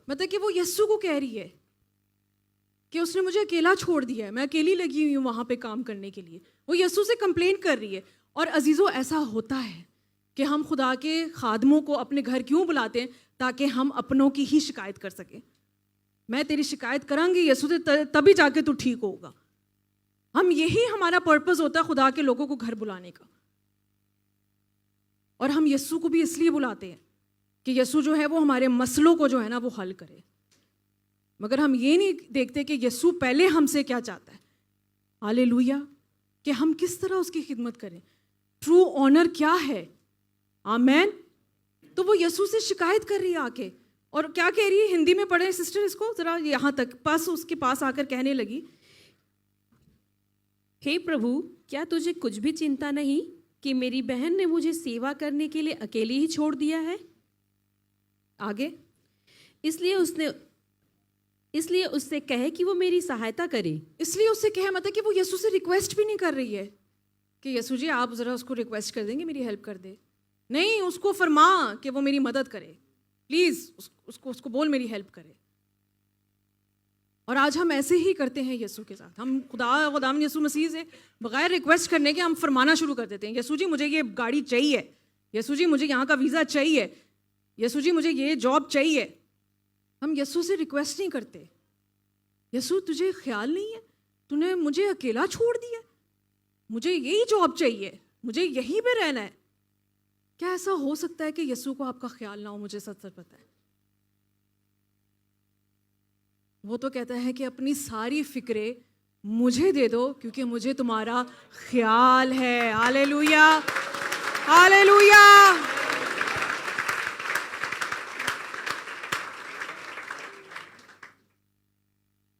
मतलब कि वो यीशु को कह रही है कि उसने मुझे अकेला छोड़ दिया है, मैं अकेली लगी हुई हूँ वहाँ पे काम करने के लिए। वो यीशु से कंप्लेन कर रही है। और अजीज़ों, ऐसा होता है कि हम खुदा के खादमों को अपने घर क्यों बुलाते हैं? ताकि हम अपनों की ही शिकायत कर सकें। मैं तेरी शिकायत करांगी यीशु से, तभी जाके तू ठीक होगा। हम यही हमारा पर्पस होता है खुदा के लोगों को घर बुलाने का। और हम यीशु को भी इसलिए बुलाते हैं कि यीशु जो है वो हमारे मसलों को जो है ना वो हल करे। मगर हम ये नहीं देखते कि यीशु पहले हमसे क्या चाहता है। हालेलुया। कि हम किस तरह उसकी खिदमत करें, ट्रू ऑनर क्या है। आमेन। तो वो यीशु से शिकायत कर रही है आके, और क्या कह रही है? हिंदी में पढ़े सिस्टर इसको जरा, यहाँ तक। बस उसके पास आकर कहने लगी, हे प्रभु, क्या तुझे कुछ भी चिंता नहीं कि मेरी बहन ने मुझे सेवा करने के लिए अकेली ही छोड़ दिया है? आगे, इसलिए उससे कहे कि वो मेरी सहायता करे। इसलिए उससे कहे, मतलब कि वो यीशु से रिक्वेस्ट भी नहीं कर रही है कि यीशु जी आप ज़रा उसको रिक्वेस्ट कर देंगे मेरी हेल्प कर दे। नहीं, उसको फरमा कि वो मेरी मदद करे, प्लीज़ उसको बोल मेरी हेल्प करे। और आज हम ऐसे ही करते हैं यीशु के साथ। हम खुदावंद यीशु मसीह से बगैर रिक्वेस्ट करने के हम फरमाना शुरू कर देते हैं, यीशु जी मुझे ये गाड़ी चाहिए, यीशु जी मुझे यहाँ का वीज़ा चाहिए, यीशु जी मुझे ये जॉब चाहिए। हम यीशु से रिक्वेस्ट नहीं करते। यीशु, तुझे ख्याल नहीं है, तूने मुझे अकेला छोड़ दिया, मुझे यही जॉब चाहिए, मुझे यहीं पे रहना है। क्या ऐसा हो सकता है कि यीशु को आपका ख्याल ना हो? मुझे सच सच पता है। वो तो कहता है कि अपनी सारी फिक्रें मुझे दे दो क्योंकि मुझे तुम्हारा ख्याल है। Hallelujah, hallelujah.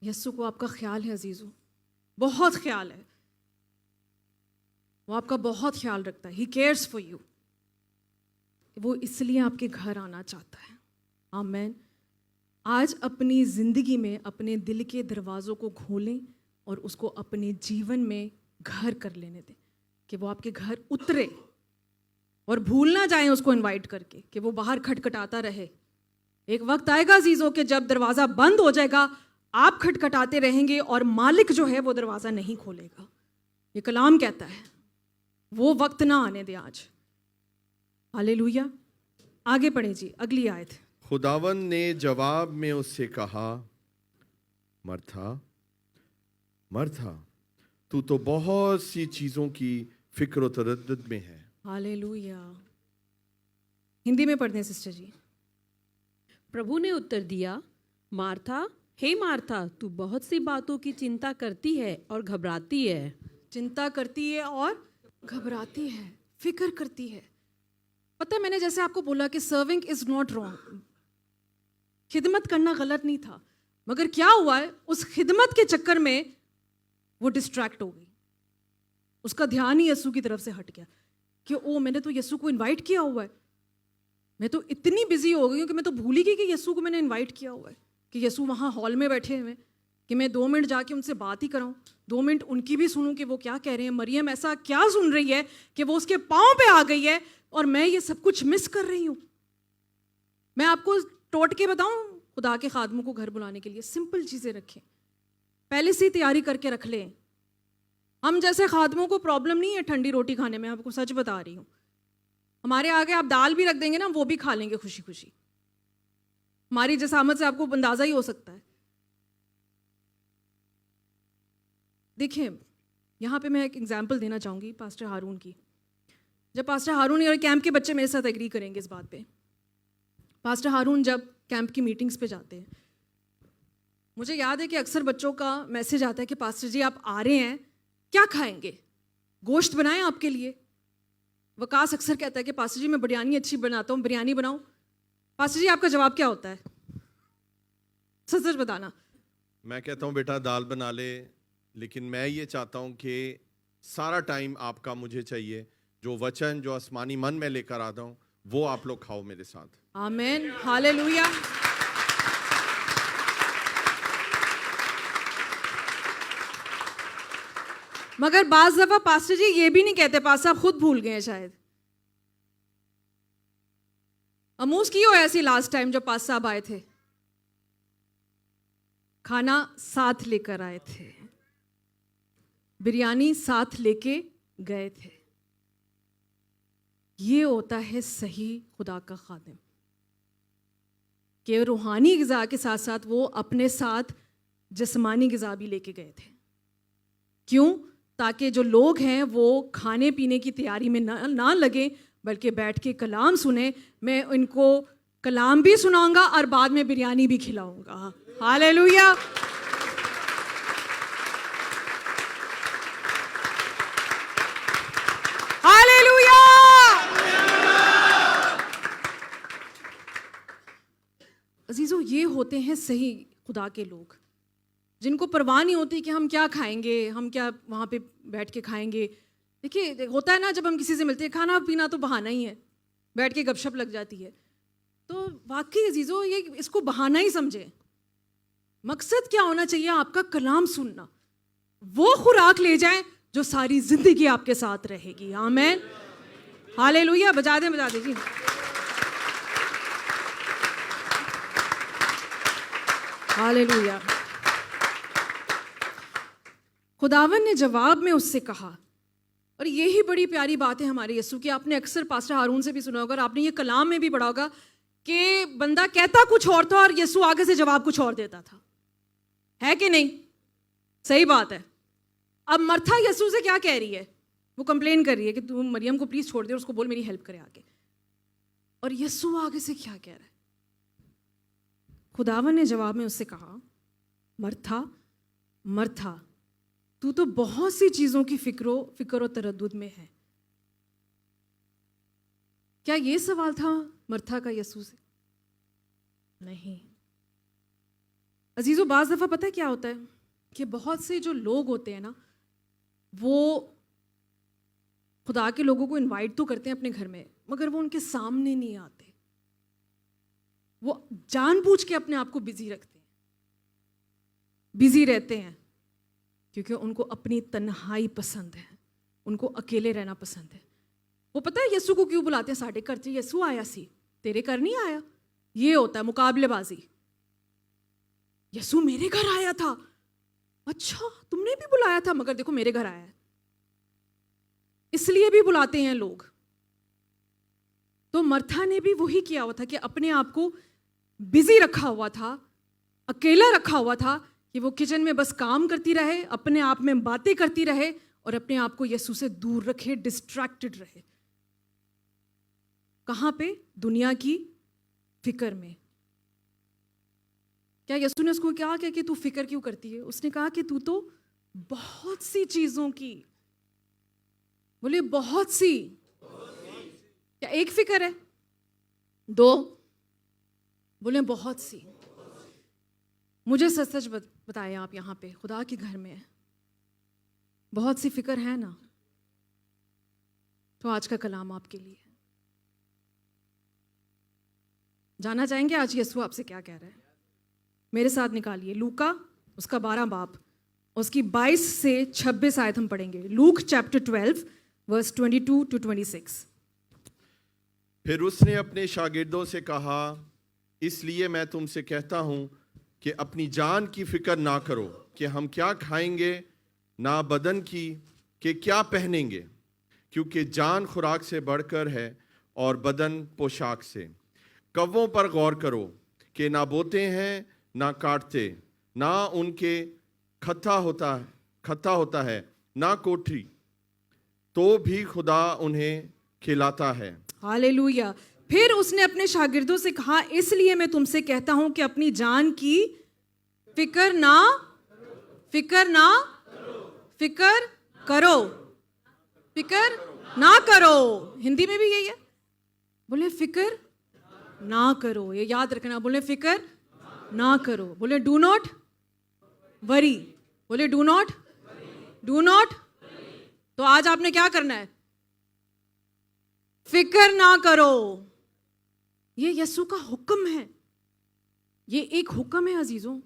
यीशु को आपका ख्याल है अजीजों, बहुत ख्याल है। वो आपका बहुत ख्याल रखता है। He cares for you. वो इसलिए आपके घर आना चाहता है। आमेन। आज अपनी ज़िंदगी में अपने दिल के दरवाज़ों को खोलें और उसको अपने जीवन में घर कर लेने दें, कि वो आपके घर उतरे। और भूल ना जाएं उसको इनवाइट करके कि वो बाहर खटखटाता रहे। एक वक्त आएगा अजीज़ों कि जब दरवाज़ा बंद हो जाएगा, आप खटखटाते रहेंगे और मालिक जो है वो दरवाज़ा नहीं खोलेगा। ये कलाम कहता है। वो वक्त ना आने दे आज। हालेलुया। आगे पढ़े जी, अगली आयत। खुदावंद ने जवाब में उससे कहा, मर्था मर्था, तू तो बहुत सी चीज़ों की फिक्र और तरद्दुद में है। हालेलुया। हिंदी में पढ़ते हैं सिस्टर जी। प्रभु ने उत्तर दिया, मार्था, हे मार्था, तू बहुत सी बातों की चिंता करती है और घबराती है। चिंता करती है और घबराती है, फिक्र करती है। पता है, मैंने जैसे आपको बोला कि सर्विंग इज नॉट रॉन्ग, खिदमत करना गलत नहीं था, मगर क्या हुआ है, उस खिदमत के चक्कर में वो डिस्ट्रैक्ट हो गई, उसका ध्यान ही यीशु की तरफ से हट गया कि ओ मैंने तो यीशु को इनवाइट किया हुआ है। मैं तो इतनी बिजी हो गई हूँ कि मैं तो भूल ही गई कि यीशु को मैंने इनवाइट किया हुआ है, कि यीशु वहाँ हॉल में बैठे हुए कि मैं 2 मिनट जाके उनसे बात ही कराऊं, 2 मिनट उनकी भी सुनूं कि वो क्या कह रहे हैं। मरियम ऐसा क्या सुन रही है कि वो उसके पाँव पे आ गई है और मैं ये सब कुछ मिस कर रही हूँ। मैं आपको टोटके बताऊं खुदा के खादमों को घर बुलाने के लिए, सिंपल चीज़ें रखें, पहले से ही तैयारी करके रख लें। हम जैसे खादमों को प्रॉब्लम नहीं है ठंडी रोटी खाने में, आपको सच बता रही हूँ। हमारे आगे आप दाल भी रख देंगे ना, वो भी खा लेंगे खुशी खुशी। हमारी जसामत से आपको अंदाज़ा ही हो सकता है। देखिए, यहाँ पे मैं एक एग्जाम्पल देना चाहूँगी पास्टर हारून की। जब पास्टर हारून और कैंप के बच्चे मेरे साथ एग्री करेंगे इस बात पे, पास्टर हारून जब कैंप की मीटिंग्स पे जाते हैं, मुझे याद है कि अक्सर बच्चों का मैसेज आता है कि पास्टर जी आप आ रहे हैं, क्या खाएंगे, गोश्त बनाएं आपके लिए। वकास अक्सर कहता है कि पास्टर जी मैं बिरयानी अच्छी बनाता हूँ, बिरयानी बनाऊँ। पास्टर जी आपका जवाब क्या होता है, सच सच बताना। मैं कहता हूँ बेटा दाल बना ले, लेकिन मैं ये चाहता हूँ कि सारा टाइम आपका मुझे चाहिए, जो वचन जो आसमानी मन में लेकर आता हूँ वो आप लोग खाओ मेरे साथ। आमीन, हालेलुया। मगर बाज दफा पास्टर जी ये भी नहीं कहते, पास्टर आप खुद भूल गए हैं शायद। अमूस की हो ऐसी लास्ट टाइम जब पास्टर साहब आए थे, खाना साथ लेकर आए थे, बिरयानी साथ लेके गए थे। ये होता है सही खुदा का खादिम, कि रूहानी ग़िज़ा के साथ साथ वो अपने साथ जिस्मानी ग़िज़ा भी लेके गए थे। क्यों? ताकि जो लोग हैं वो खाने पीने की तैयारी में ना लगे, बल्कि बैठ के कलाम सुने। मैं इनको कलाम भी सुनाऊंगा और बाद में बिरयानी भी खिलाऊंगा। हालेलुया। हालेलुया। अजीजों, ये होते हैं सही खुदा के लोग, जिनको परवाह नहीं होती कि हम क्या खाएंगे, हम क्या वहाँ पे बैठ के खाएंगे। देखिए, होता है ना जब हम किसी से मिलते हैं, खाना पीना तो बहाना ही है, बैठ के गपशप लग जाती है। तो वाकई अजीजों ये इसको बहाना ही समझे। मकसद क्या होना चाहिए? आपका कलाम सुनना, वो खुराक ले जाए जो सारी जिंदगी आपके साथ रहेगी। आमीन, हालेलुया। बजा दे जी। हालेलुया। खुदावन ने जवाब में उससे कहा, और यही बड़ी प्यारी बात है हमारे यीशु की। आपने अक्सर पास्टर हारून से भी सुना होगा और आपने ये कलाम में भी पढ़ा होगा कि बंदा कहता कुछ और था और यीशु आगे से जवाब कुछ और देता था, है कि नहीं? सही बात है। अब मर्था यीशु से क्या कह रही है? वो कंप्लेन कर रही है कि तू मरियम को प्लीज छोड़ दे और उसको बोल मेरी हेल्प करे आके। और यीशु आगे से क्या कह रहा है? खुदावन ने जवाब में उससे कहा, मर्था मर्था, तू तो बहुत सी चीजों की फिक्र और तरद्दुद में है। क्या ये सवाल था मर्था का यीशु से? नहीं। अजीजों, बाज दफा पता है क्या होता है कि बहुत से जो लोग होते हैं ना, वो खुदा के लोगों को इनवाइट तो करते हैं अपने घर में, मगर वो उनके सामने नहीं आते। वो जानबूझ के अपने आप को बिजी रखते हैं, बिजी रहते हैं, क्योंकि उनको अपनी तन्हाई पसंद है, उनको अकेले रहना पसंद है। वो पता है यीशु को क्यों बुलाते हैं? साढ़े घर से यीशु आया सी, तेरे घर नहीं आया। ये होता है मुकाबलेबाजी। यीशु मेरे घर आया था, अच्छा तुमने भी बुलाया था, मगर देखो मेरे घर आया है। इसलिए भी बुलाते हैं लोग। तो मर्था ने भी वही किया हुआ था कि अपने आप को बिजी रखा हुआ था, अकेला रखा हुआ था, कि वो किचन में बस काम करती रहे, अपने आप में बातें करती रहे और अपने आप को यीशु से दूर रखे, डिस्ट्रैक्टेड रहे। कहाँ पे? दुनिया की फिक्र में। क्या यीशु ने उसको क्या कहा कि तू फिक्र क्यों करती है? उसने कहा कि तू तो बहुत सी चीजों की, बोले बहुत सी। क्या एक फिक्र है? दो? बोले बहुत सी। मुझे सच सच बताएं, आप यहाँ पे खुदा के घर में बहुत सी फिक्र है ना, तो आज का कलाम आपके लिए है। जानना चाहेंगे आज यीशु आपसे क्या कह रहा है? मेरे साथ निकालिए लूका उसका 12 बाब, उसकी 22 से 26 आयत हम पढ़ेंगे। Luke chapter 12 verse 22 to 26। फिर उसने अपने शागिर्दों से कहा, इसलिए मैं तुमसे कहता हूँ कि अपनी जान की फिक्र ना करो कि हम क्या खाएंगे, ना बदन की कि क्या पहनेंगे, क्योंकि जान खुराक से बढ़कर है और बदन पोशाक से। कव्वों पर गौर करो कि ना बोते हैं ना काटते, ना उनके खत्ता होता है, ना कोठरी, तो भी खुदा उन्हें खिलाता है। हालेलुया। फिर उसने अपने शागिर्दों से कहा, इसलिए मैं तुमसे कहता हूं कि अपनी जान की फिक्र ना करो। हिंदी में भी यही है, बोले फिक्र ना करो, ये याद रखना। बोले फिक्र ना करो, बोले डू नॉट वरी, बोले डू नॉट। तो आज आपने क्या करना है? फिक्र ना करो। ये यीशु का हुक्म है, ये एक हुक्म है अजीजों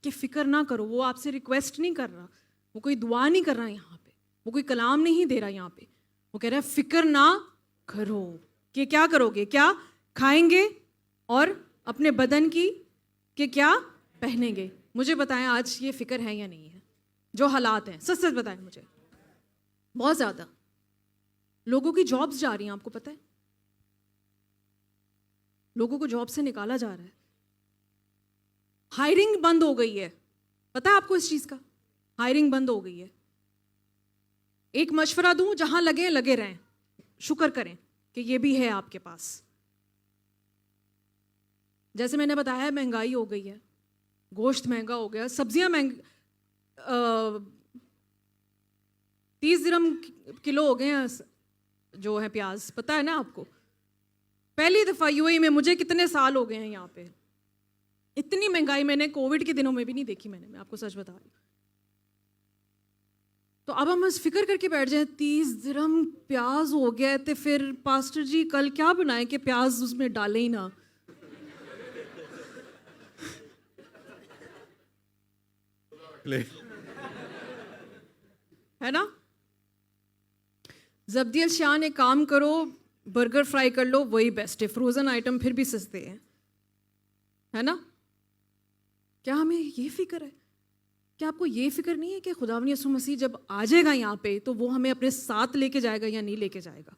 कि फिक्र ना करो। वो आपसे रिक्वेस्ट नहीं कर रहा, वो कोई दुआ नहीं कर रहा यहाँ पे, वो कोई कलाम नहीं दे रहा यहाँ पे। वो कह रहा है फिक्र ना करो कि क्या करोगे, क्या खाएंगे और अपने बदन की कि क्या पहनेंगे। मुझे बताएं आज ये फिक्र है या नहीं है? जो हालात हैं सच सच बताएं मुझे। बहुत ज़्यादा लोगों की जॉब्स जा रही हैं, आपको पता है? लोगों को जॉब से निकाला जा रहा है, हायरिंग बंद हो गई है। पता है आपको इस चीज़ का? हायरिंग बंद हो गई है। एक मशवरा दूं, जहां लगे रहें, शुक्र करें कि ये भी है आपके पास। जैसे मैंने बताया महंगाई हो गई है, गोश्त महंगा हो गया, सब्जियां महंगी, 30 दिरहम किलो हो गए हैं जो है प्याज। पता है ना आपको? पहली दफ़ा यूएई में, मुझे कितने साल हो गए हैं यहाँ पे, इतनी महंगाई मैंने कोविड के दिनों में भी नहीं देखी। मैं आपको सच बता रही हूँ। तो अब हम बस फिक्र करके बैठ जाए, 30 दिरहम प्याज हो गया, तो फिर पास्टर जी कल क्या बनाए कि प्याज उसमें डाले ही ना। है ना? जब्दियल शाह ने काम करो, बर्गर फ्राई कर लो, वही बेस्ट है। फ्रोजन आइटम फिर भी सस्ते हैं, है ना? क्या हमें ये फिक्र है? क्या आपको ये फिक्र नहीं है कि खुदावंद यीशु मसीह जब आ जाएगा यहाँ पे तो वो हमें अपने साथ लेके जाएगा या नहीं लेके जाएगा?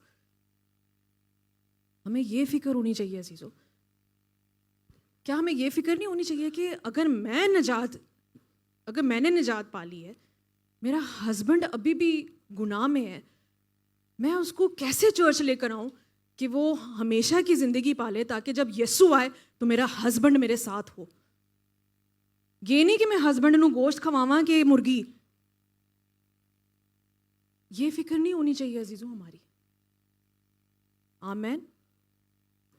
हमें ये फिक्र होनी चाहिए अजीजों। क्या हमें ये फिक्र नहीं होनी चाहिए कि अगर मैंने निजात पा ली है, मेरा हस्बैंड अभी भी गुनाह में है, मैं उसको कैसे चर्च लेकर आऊं कि वो हमेशा की जिंदगी पाले, ताकि जब यीशु आए तो मेरा हस्बैंड मेरे साथ हो। ये नहीं कि मैं हस्बैंड नू गोश्त खवावां कि मुर्गी। ये फिक्र नहीं होनी चाहिए अजीजों हमारी। आमेन।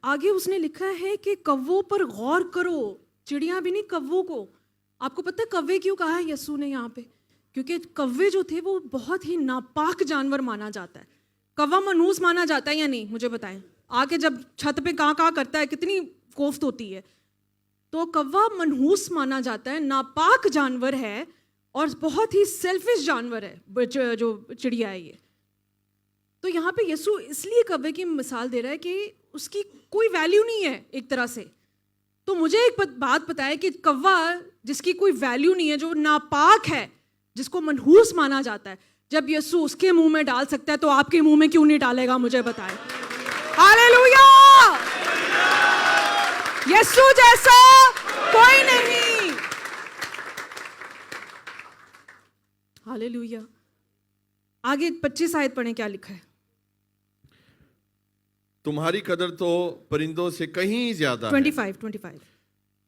आगे उसने लिखा है कि कव्वों पर गौर करो। चिड़ियां भी नहीं, कव्वों को। आपको पता है कव्वे क्यों कहा है यीशु ने यहाँ पे? क्योंकि कव्वे जो थे वो बहुत ही नापाक जानवर माना जाता है। कव्वा मनहूस माना जाता है या नहीं? मुझे बताएं। आके जब छत पे कां करता है, कितनी कोफ्त होती है। तो कव्वा मनहूस माना जाता है, नापाक जानवर है और बहुत ही सेल्फिश जानवर है जो चिड़िया है ये। तो यहाँ पे यीशु इसलिए कव्वे की मिसाल दे रहा है कि उसकी कोई वैल्यू नहीं है एक तरह से। तो मुझे एक बात पता है कि कव्वा जिसकी कोई वैल्यू नहीं है, जो नापाक है, जिसको मनहूस माना जाता है, जब यीशु उसके मुंह में डाल सकता है तो आपके मुंह में क्यों नहीं डालेगा? मुझे बताएं। हालेलुया! यीशु जैसा कोई नहीं। हालेलुया। आगे 25 आयत पढ़ें, क्या लिखा है? तुम्हारी कदर तो परिंदों से कहीं ज्यादा 25।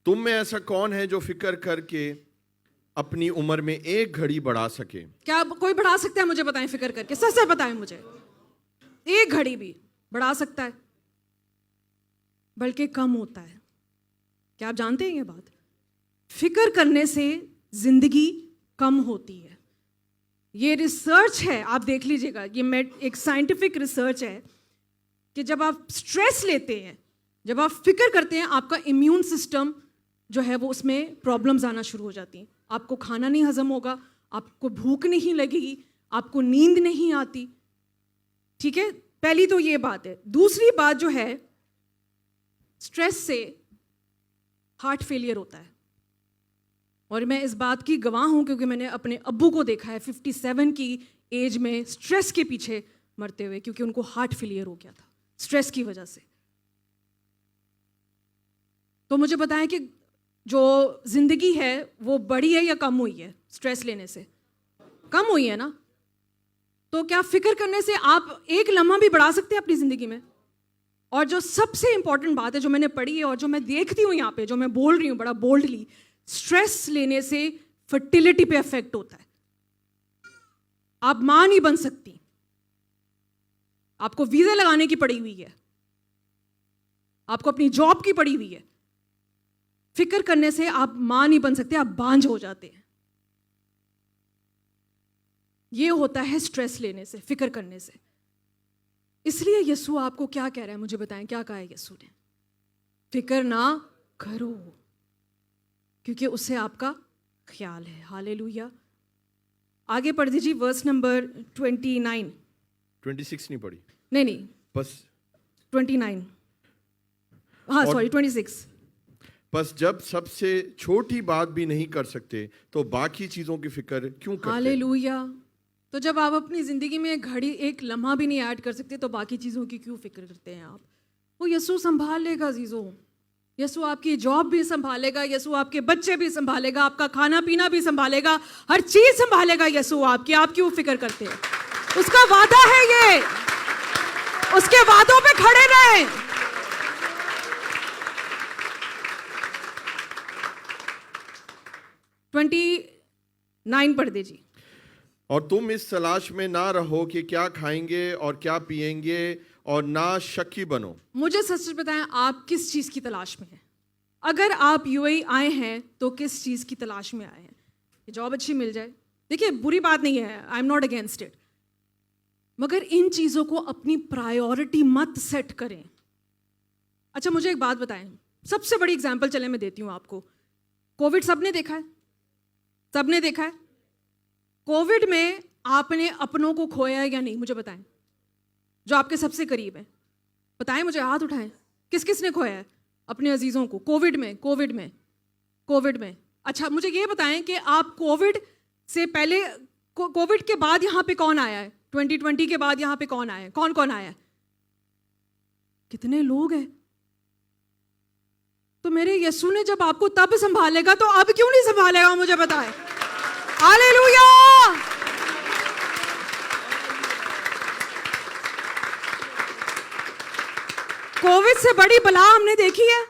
तुम में ऐसा कौन है जो फिक्र करके अपनी उम्र में एक घड़ी बढ़ा सके? क्या कोई बढ़ा सकता है? मुझे बताएं, फिक्र करके सच से बताएं मुझे। एक घड़ी भी बढ़ा सकता है, बल्कि कम होता है। क्या आप जानते हैं ये बात? फिक्र करने से जिंदगी कम होती है। ये रिसर्च है, आप देख लीजिएगा, ये एक साइंटिफिक रिसर्च है कि जब आप स्ट्रेस लेते हैं, जब आप फिक्र करते हैं, आपका इम्यून सिस्टम जो है वो उसमें प्रॉब्लम्स आना शुरू हो जाती हैं। आपको खाना नहीं हजम होगा, आपको भूख नहीं लगेगी, आपको नींद नहीं आती। ठीक है, पहली तो ये बात है। दूसरी बात जो है, स्ट्रेस से हार्ट फेलियर होता है, और मैं इस बात की गवाह हूं क्योंकि मैंने अपने अब्बू को देखा है 57 की एज में स्ट्रेस के पीछे मरते हुए, क्योंकि उनको हार्ट फेलियर हो गया था स्ट्रेस की वजह से। तो मुझे बताएं कि जो जिंदगी है वो बढ़ी है या कम हुई है स्ट्रेस लेने से? कम हुई है ना। तो क्या फिक्र करने से आप एक लम्हा भी बढ़ा सकते हैं अपनी जिंदगी में? और जो सबसे इंपॉर्टेंट बात है जो मैंने पढ़ी है और जो मैं देखती हूँ यहाँ पे, जो मैं बोल रही हूँ बड़ा बोल्डली, स्ट्रेस लेने से फर्टिलिटी पे इफेक्ट होता है। आप मां नहीं बन सकती, आपको वीजा लगाने की पड़ी हुई है, आपको अपनी जॉब की पड़ी हुई है। फिक्र करने से आप मां नहीं बन सकते, आप बांझ हो जाते हैं। ये होता है स्ट्रेस लेने से, फिक्र करने से। इसलिए यीशु आपको क्या कह रहा है, मुझे बताएं क्या कहा है यीशु ने? फिक्र ना करो, क्योंकि उससे आपका ख्याल है। हालेलुया। आगे पढ़ दीजिए, वर्स नंबर 29। 26 नहीं पढ़ी? नहीं, बस 29। हाँ सॉरी 26। बस जब सबसे छोटी बात भी नहीं कर सकते तो बाकी चीजों की फिक्र क्यों करते? हालेलुया। तो जब आप अपनी ज़िंदगी में एक घड़ी, एक लम्हा भी नहीं ऐड कर सकते तो बाकी चीज़ों की क्यों फिक्र करते हैं आप? वो यीशु संभाल लेगा अजीज़ों। यीशु आपकी जॉब भी संभालेगा, यीशु आपके बच्चे भी संभालेगा, आपका खाना पीना भी संभालेगा, हर चीज़ संभालेगा यीशु आपकी। आप क्यों फिक्र करते हैं? उसका वादा है ये, उसके वादों पे खड़े रहें। ट्वेंटी 9 पढ़ दीजिए। और तुम इस तलाश में ना रहो कि क्या खाएंगे और क्या पिएंगे, और ना शक्की बनो। मुझे सच सच बताएं, आप किस चीज़ की तलाश में हैं? अगर आप यूएई आए हैं तो किस चीज़ की तलाश में आए हैं? कि जॉब अच्छी मिल जाए। देखिए, बुरी बात नहीं है, I am not against it, मगर इन चीज़ों को अपनी प्रायोरिटी मत सेट करें। अच्छा, मुझे एक बात बताएं, सबसे बड़ी एग्जाम्पल चले मैं देती हूँ आपको। कोविड सबने देखा है, सबने देखा है। कोविड में आपने अपनों को खोया है या नहीं? मुझे बताएं, जो आपके सबसे करीब हैं। बताएं मुझे, हाथ उठाएं, किस किस ने खोया है अपने अजीजों को कोविड में? अच्छा, मुझे ये बताएं कि आप कोविड से पहले, कोविड के बाद यहाँ पे कौन आया है? 2020 के बाद यहाँ पे कौन आया है? कौन कौन आया है? कितने लोग हैं? तो मेरे यीशु ने जब आपको तब संभालेगा तो अब क्यों नहीं संभालेगा? मुझे बताएं। हालेलुया। कोविड से बड़ी बला हमने देखी है,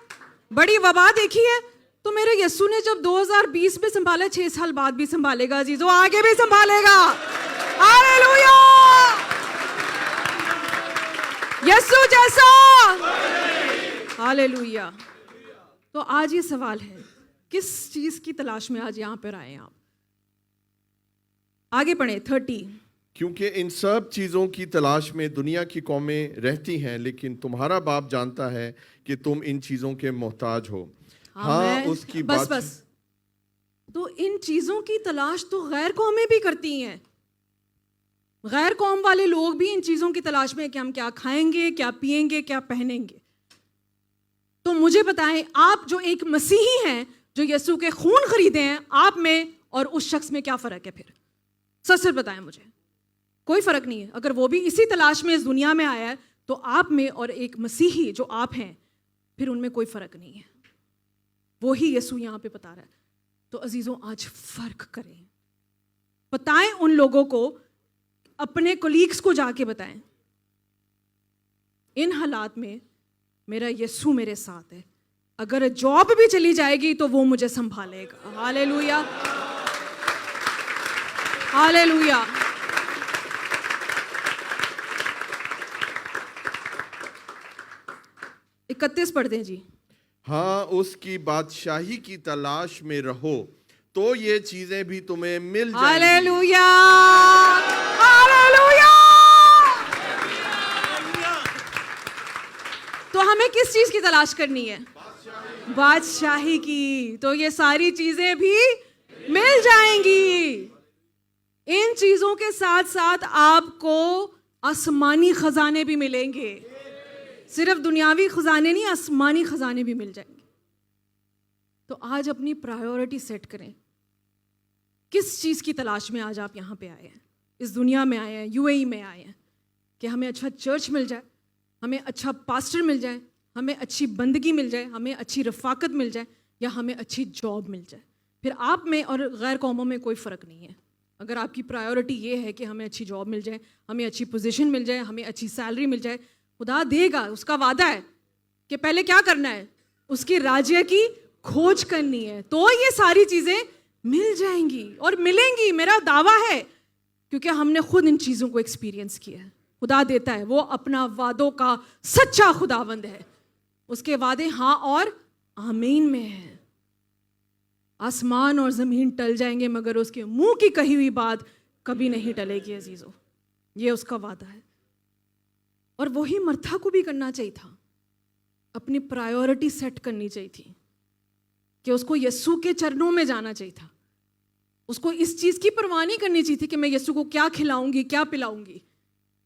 बड़ी वबा देखी है, तो मेरे यीशु ने जब 2020 में संभाला, 6 साल बाद भी संभालेगा अजीजों, आगे भी संभालेगा। हालेलुया। यीशु जैसा। हालेलुया। तो आज ये सवाल है, किस चीज की तलाश में आज यहां पर आए आप? आगे पढ़े 30। क्योंकि इन सब चीज़ों की तलाश में दुनिया की कौमें रहती हैं, लेकिन तुम्हारा बाप जानता है कि तुम इन चीज़ों के मोहताज हो। हाँ, उसकी बस। तो इन चीज़ों की तलाश तो गैर कौमें भी करती हैं। गैर कौम वाले लोग भी इन चीज़ों की तलाश में कि हम क्या खाएंगे, क्या पिएंगे, क्या पहनेंगे। तो मुझे बताएं, आप जो एक मसीही हैं, जो यीशु के खून खरीदे हैं, आप में और उस शख्स में क्या फ़र्क है? फिर सच सच बताएं मुझे। कोई फ़र्क नहीं है। अगर वो भी इसी तलाश में इस दुनिया में आया है तो आप में और एक मसीही जो आप हैं, फिर उनमें कोई फ़र्क नहीं है। वो ही यीशु यहाँ पे बता रहा है। तो अजीज़ों, आज फ़र्क करें, बताएं उन लोगों को, अपने कोलीग्स को जाके बताएं, इन हालात में मेरा यीशु मेरे साथ है। अगर जॉब भी चली जाएगी तो वो मुझे संभालेगा। हालेलुया। हालेलुया। इकतीस पढ़ दें जी। हाँ, उसकी बादशाही की तलाश में रहो तो ये चीजें भी तुम्हें मिल जाएंगी। Hallelujah, hallelujah. तो हमें किस चीज की तलाश करनी है? बादशाही की। तो ये सारी चीजें भी मिल जाएंगी। इन चीजों के साथ साथ आपको आसमानी खजाने भी मिलेंगे। सिर्फ दुनियावी खजाने नहीं, आसमानी खजाने भी मिल जाएंगे। तो आज अपनी प्रायोरिटी सेट करें। किस चीज की तलाश में आज आप यहाँ पे आए हैं, इस दुनिया में आए हैं, यूएई में आए हैं, कि हमें अच्छा चर्च मिल जाए, हमें अच्छा पास्टर मिल जाए, हमें अच्छी बंदगी मिल जाए, हमें अच्छी रफाकत मिल जाए, या हमें अच्छी जॉब मिल जाए। फिर आप में और गैर कौमों में कोई फ़र्क नहीं है। अगर आपकी प्रायोरिटी ये है कि हमें अच्छी जॉब मिल जाए, हमें अच्छी पोजीशन मिल जाए, हमें अच्छी सैलरी मिल जाए, खुदा देगा, उसका वादा है कि पहले क्या करना है, उसके राज्य की खोज करनी है, तो ये सारी चीज़ें मिल जाएंगी और मिलेंगी। मेरा दावा है, क्योंकि हमने खुद इन चीज़ों को एक्सपीरियंस किया है। खुदा देता है, वो अपना वादों का सच्चा खुदावंद है। उसके वादे हाँ और आमीन में है। आसमान और ज़मीन टल जाएंगे मगर उसके मुंह की कही हुई बात कभी नहीं टलेगी अजीज़ों। ये उसका वादा है। और वही मर्था को भी करना चाहिए था। अपनी प्रायोरिटी सेट करनी चाहिए थी कि उसको यीशु के चरणों में जाना चाहिए था। उसको इस चीज़ की परवाह नहीं करनी चाहिए थी कि मैं यीशु को क्या खिलाऊंगी, क्या पिलाऊंगी।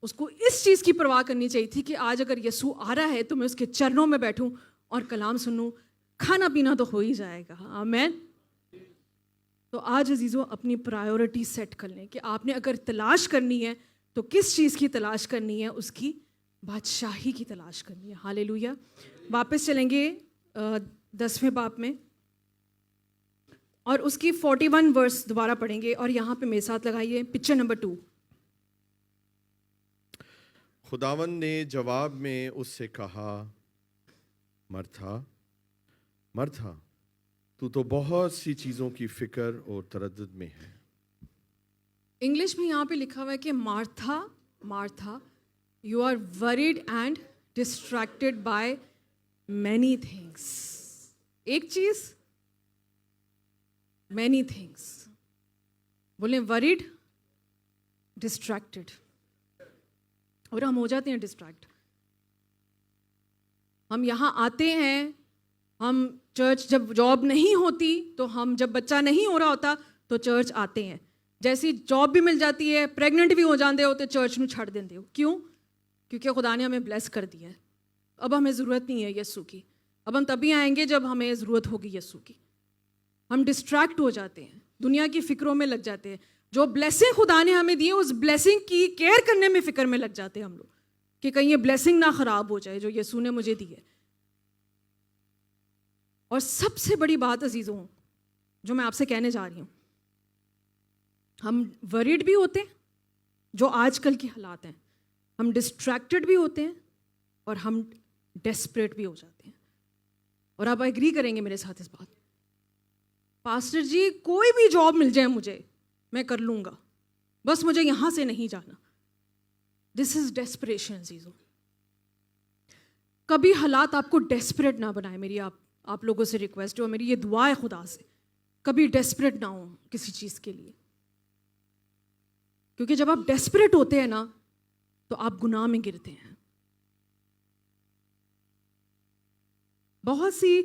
उसको इस चीज़ की परवाह करनी चाहिए थी कि आज अगर यीशु आ रहा है तो मैं उसके चरणों में बैठूं और कलाम सुनूं। खाना पीना तो हो ही जाएगा, आमीन। तो आज अजीज़ों अपनी प्रायोरिटी सेट कर लें कि आपने अगर तलाश करनी है तो किस चीज़ की तलाश करनी है, उसकी बादशाही की तलाश करनी है। हालेलुया। वापस चलेंगे 10वें बाब में और उसकी 41 वर्स दोबारा पढ़ेंगे और यहाँ पे मेरे साथ लगाइए पिक्चर नंबर 2। खुदावन ने जवाब में उससे कहा, मर्था मर्था, तू तो बहुत सी चीज़ों की फिक्र और तरद्दुद में है। इंग्लिश में यहाँ पे लिखा हुआ है कि Martha Martha, you are worried and distracted by many things. एक चीज, मैनी थिंग्स। बोले वरीड, डिस्ट्रैक्टेड, और हम हो जाते हैं डिस्ट्रैक्ट। हम यहाँ आते हैं, हम चर्च, जब जॉब नहीं होती तो हम, जब बच्चा नहीं हो रहा होता तो चर्च आते हैं। जैसी जॉब भी मिल जाती है, प्रेग्नेंट भी हो जाते हो तो चर्च में छड़ देते हो। क्यों? क्योंकि खुदा ने हमें ब्लेस कर दिया है। अब हमें ज़रूरत नहीं है यीशु की। अब हम तभी आएंगे जब हमें ज़रूरत होगी यीशु की। हम डिस्ट्रैक्ट हो जाते हैं, दुनिया की फ़िक्रों में लग जाते हैं। जो ब्लेसिंग खुदा ने हमें दी है उस ब्लेसिंग की केयर करने में फ़िक्र में लग जाते हैं हम लोग, कि कहीं ये ब्लेसिंग ना ख़राब हो जाए जो यीशु ने मुझे दी है। और सबसे बड़ी बात अजीज़ों जो मैं आपसे कहने जा रही हूँ, हम वरीड भी होते हैं, जो आजकल की हालात हैं, हम डिस्ट्रैक्टेड भी होते हैं और हम डेस्परेट भी हो जाते हैं। और आप एग्री करेंगे मेरे साथ इस बात, पास्टर जी कोई भी जॉब मिल जाए मुझे, मैं कर लूँगा, बस मुझे यहाँ से नहीं जाना। दिस इज़ डेस्परेशन अजीज़ों। कभी हालात आपको डेस्परेट ना बनाए। मेरी आप लोगों से रिक्वेस्ट है और मेरी ये दुआ है खुदा से, कभी डेस्परेट ना हो किसी चीज़ के लिए। क्योंकि जब आप डेस्परेट होते हैं ना तो आप गुनाह में गिरते हैं। बहुत सी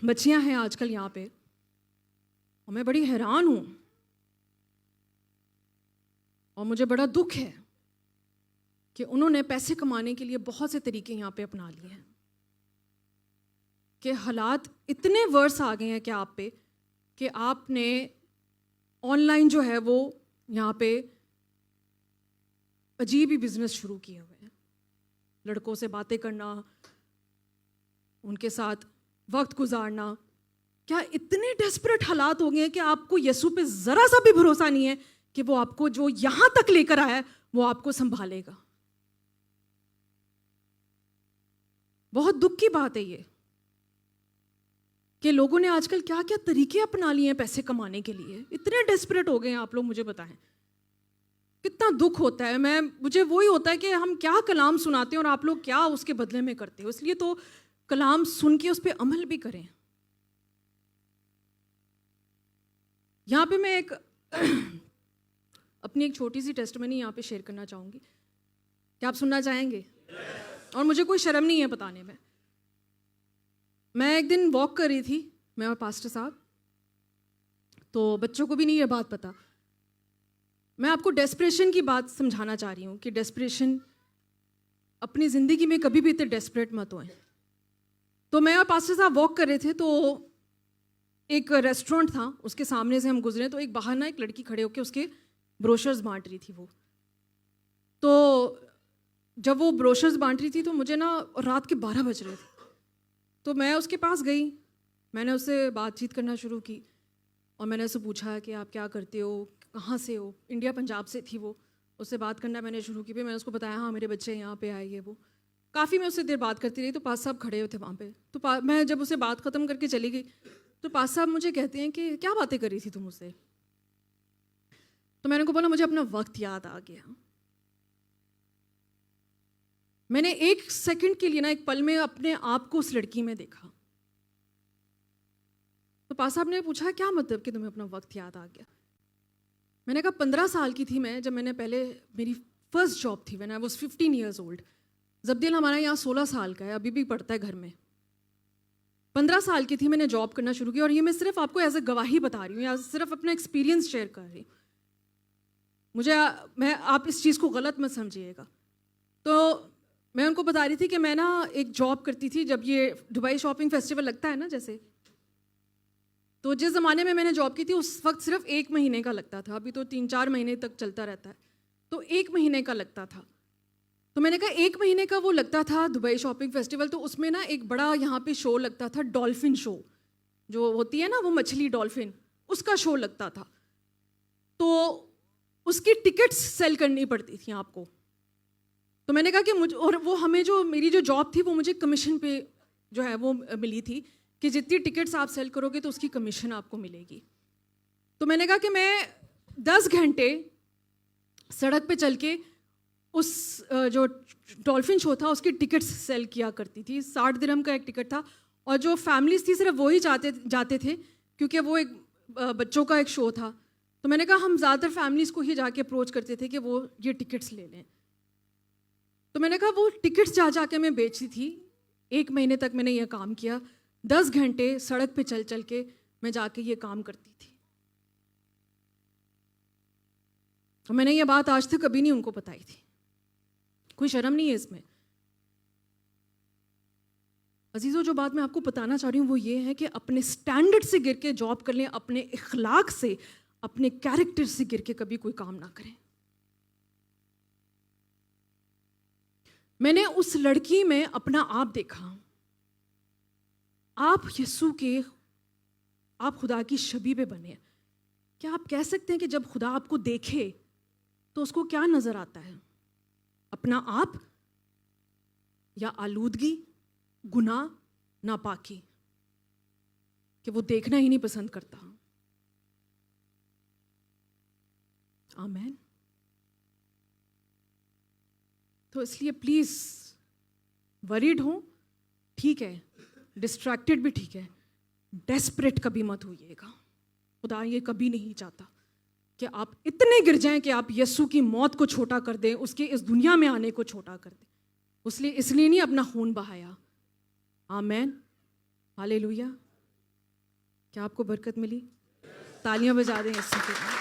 बच्चियां हैं आजकल यहाँ पे और मैं बड़ी हैरान हूँ और मुझे बड़ा दुख है कि उन्होंने पैसे कमाने के लिए बहुत से तरीके यहाँ पे अपना लिए हैं, कि हालात इतने वर्स आ गए हैं कि आप पे, कि आपने ऑनलाइन जो है वो यहाँ पे अजीब ही बिजनेस शुरू किए हुए हैं। लड़कों से बातें करना, उनके साथ वक्त गुजारना। क्या इतने डेस्परेट हालात हो गए हैं कि आपको यीशु पे ज़रा सा भी भरोसा नहीं है कि वो आपको जो यहाँ तक लेकर आया है वो आपको संभालेगा। बहुत दुख की बात है ये कि लोगों ने आजकल क्या क्या तरीके अपना लिए हैं पैसे कमाने के लिए। इतने डेस्परेट हो गए हैं आप लोग, मुझे बताएं कितना दुख होता है। मुझे वही होता है कि हम क्या कलाम सुनाते हैं और आप लोग क्या उसके बदले में करते हो। इसलिए तो कलाम सुन के उस पर अमल भी करें। यहाँ पे मैं एक अपनी एक छोटी सी टेस्टमनी यहाँ पे शेयर करना चाहूँगी। क्या आप सुनना चाहेंगे? और मुझे कोई शर्म नहीं है बताने में। मैं एक दिन वॉक कर रही थी, मैं और पास्टर साहब, तो बच्चों को भी नहीं ये बात पता। मैं आपको डेस्परेशन की बात समझाना चाह रही हूँ कि डेस्परेशन, अपनी ज़िंदगी में कभी भी इतने डेस्परेट मत होएं। तो मैं और पास्टर साहब वॉक कर रहे थे, तो एक रेस्टोरेंट था, उसके सामने से हम गुजरे, तो एक बाहर ना एक लड़की खड़े होकर उसके ब्रोशर्स बांट रही थी। वो तो जब वो ब्रोशर्स बांट रही थी तो मुझे ना रात के 12 बज रहे थे, तो मैं उसके पास गई, मैंने उससे बातचीत करना शुरू की और मैंने उससे पूछा कि आप क्या करते हो, कहाँ से हो। इंडिया पंजाब से थी वो। उससे बात करना मैंने शुरू की। फिर मैंने उसको बताया हाँ मेरे बच्चे यहाँ पे आए, ये वो। काफ़ी मैं उससे देर बात करती रही। तो पास साहब खड़े हुए थे वहाँ पे। तो मैं जब उसे बात ख़त्म करके चली गई तो पास साहब मुझे कहते हैं कि क्या बातें कर रही थी तुम उससे। तो मैंने उनको बोला मुझे अपना वक्त याद आ गया। मैंने एक सेकंड के लिए ना, एक पल में अपने आप को उस लड़की में देखा। तो पास साहब ने पूछा क्या मतलब कि तुम्हें अपना वक्त याद आ गया। मैंने कहा 15 साल की थी मैं जब मैंने पहले, मेरी फर्स्ट जॉब थी when I was 15 years old. जब्दिल हमारा यहाँ 16 साल का है, अभी भी पढ़ता है घर में। 15 साल की थी, मैंने जॉब करना शुरू किया। और ये मैं सिर्फ आपको एज ए गवाही बता रही हूँ, या सिर्फ अपना एक्सपीरियंस शेयर कर रही हूँ। आप इस चीज़ को गलत मत समझिएगा। तो मैं उनको बता रही थी कि मैं ना एक जॉब करती थी जब ये दुबई शॉपिंग फेस्टिवल लगता है ना जैसे, तो जिस ज़माने में मैंने जॉब की थी उस वक्त सिर्फ 1 महीने का लगता था। अभी तो 3-4 महीने तक चलता रहता है। तो 1 महीने का लगता था। तो मैंने कहा 1 महीने का वो लगता था दुबई शॉपिंग फेस्टिवल। तो उसमें ना एक बड़ा यहाँ पे शो लगता था, डॉल्फिन शो जो होती है ना, वो मछली डॉल्फिन, उसका शो लगता था। तो उसकी टिकट्स सेल करनी पड़ती थी आपको। तो मैंने कहा कि मुझे, और वो हमें जो मेरी जो जॉब थी वो मुझे कमीशन पे जो है वो मिली थी कि जितनी टिकट्स आप सेल करोगे तो उसकी कमीशन आपको मिलेगी। तो मैंने कहा कि मैं 10 घंटे सड़क पे चल के उस जो डॉल्फिन शो था उसकी टिकट्स सेल किया करती थी। 60 दिरहम का एक टिकट था और जो फैमिलीज थी सिर्फ वही जाते थे क्योंकि वो एक बच्चों का एक शो था। तो मैंने कहा हम ज़्यादातर फैमिलीज़ को ही जाके अप्रोच करते थे कि वो ये टिकट्स ले लें। तो मैंने कहा वो टिकट्स जा के मैं बेचती थी। 1 महीने तक मैंने ये काम किया। 10 घंटे सड़क पे चल के मैं जाके ये काम करती थी। और मैंने ये बात आज तक कभी नहीं उनको बताई थी। कोई शर्म नहीं है इसमें। अजीज़ों, जो बात मैं आपको बताना चाह रही हूँ वो ये है कि अपने स्टैंडर्ड से गिर के जॉब कर लें, अपने इखलाक से, अपने कैरेक्टर से गिर के कभी कोई काम ना करें। मैंने उस लड़की में अपना आप देखा। आप यीशु के, आप खुदा की शबीह पे बने। क्या आप कह सकते हैं कि जब खुदा आपको देखे तो उसको क्या नजर आता है? अपना आप या आलूदगी, गुनाह, नापाकी, कि वो देखना ही नहीं पसंद करता। आमीन। तो इसलिए प्लीज, वरीड हो ठीक है, डिस्ट्रैक्टेड भी ठीक है, डेस्परेट कभी मत होइएगा। खुदा ये कभी नहीं चाहता कि आप इतने गिर जाएं कि आप यीशु की मौत को छोटा कर दें, उसके इस दुनिया में आने को छोटा कर दें। इसलिए नहीं अपना खून बहाया। आमीन, हालेलुया। क्या आपको बरकत मिली? तालियां बजा दें यीशु के लिए।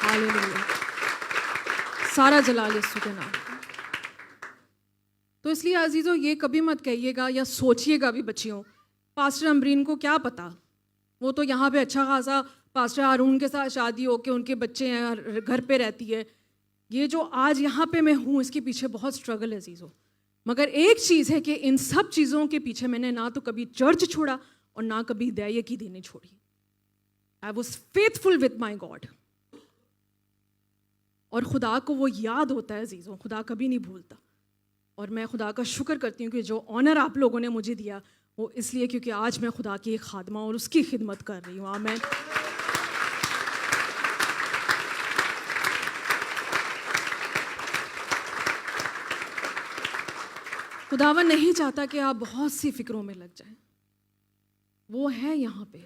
हालेलुया, सारा जलाल यीशु के नाम। तो इसलिए अजीज़ों, ये कभी मत कहिएगा या सोचिएगा भी बच्चियों, पास्टर अमरीन को क्या पता, वो तो यहाँ पे अच्छा खासा पास्टर हारून के साथ शादी हो के उनके बच्चे हैं, घर पे रहती है। ये जो आज यहाँ पे मैं हूँ इसके पीछे बहुत स्ट्रगल है अजीज़ों। मगर एक चीज़ है कि इन सब चीज़ों के पीछे मैंने ना तो कभी चर्च छोड़ा और ना कभी दया की देनी छोड़ी। I was faithful with my God. और खुदा को वो याद होता है अजीज़ों, खुदा कभी नहीं भूलता। और मैं खुदा का शुक्र करती हूँ कि जो ऑनर आप लोगों ने मुझे दिया वो इसलिए क्योंकि आज मैं खुदा की एक खादमा और उसकी खिदमत कर रही हूँ। आमीन। खुदावन नहीं चाहता कि आप बहुत सी फिक्रों में लग जाएं। वो है यहाँ पे,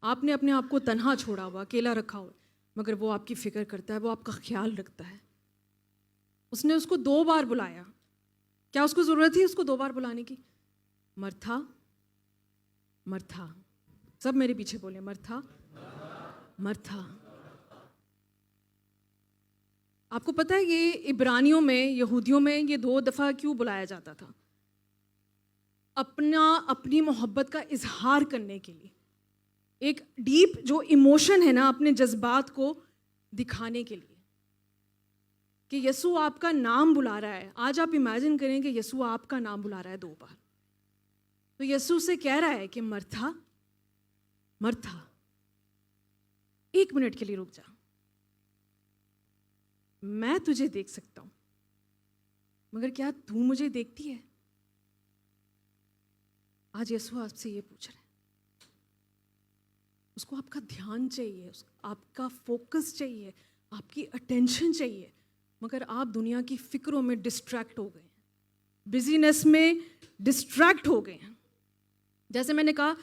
आपने अपने आप को तन्हा छोड़ा हुआ, अकेला रखा हुआ, मगर वो आपकी फिक्र करता है, वो आपका ख्याल रखता है। उसने उसको 2 बार बुलाया। क्या उसको ज़रूरत थी उसको 2 बार बुलाने की? मर्था, मर्था, सब मेरे पीछे बोले, मर्था, मर्था। आपको पता है ये इब्रानियों में, यहूदियों में ये 2 दफ़ा क्यों बुलाया जाता था? अपनी मोहब्बत का इजहार करने के लिए, एक डीप जो इमोशन है ना, अपने जज्बात को दिखाने के लिए कि यसू आपका नाम बुला रहा है। आज आप इमेजिन करें कि यसू आपका नाम बुला रहा है 2 बार, तो यसू से कह रहा है कि मर्था, मर्था, 1 मिनट के लिए रुक जा, मैं तुझे देख सकता हूं, मगर क्या तू मुझे देखती है? आज यसू आपसे ये पूछ रहा है। उसको आपका ध्यान चाहिए, आपका फोकस चाहिए, आपकी अटेंशन चाहिए, मगर आप दुनिया की फिक्रों में डिस्ट्रैक्ट हो गए हैं, बिजीनेस में डिस्ट्रैक्ट हो गए हैं। जैसे मैंने कहा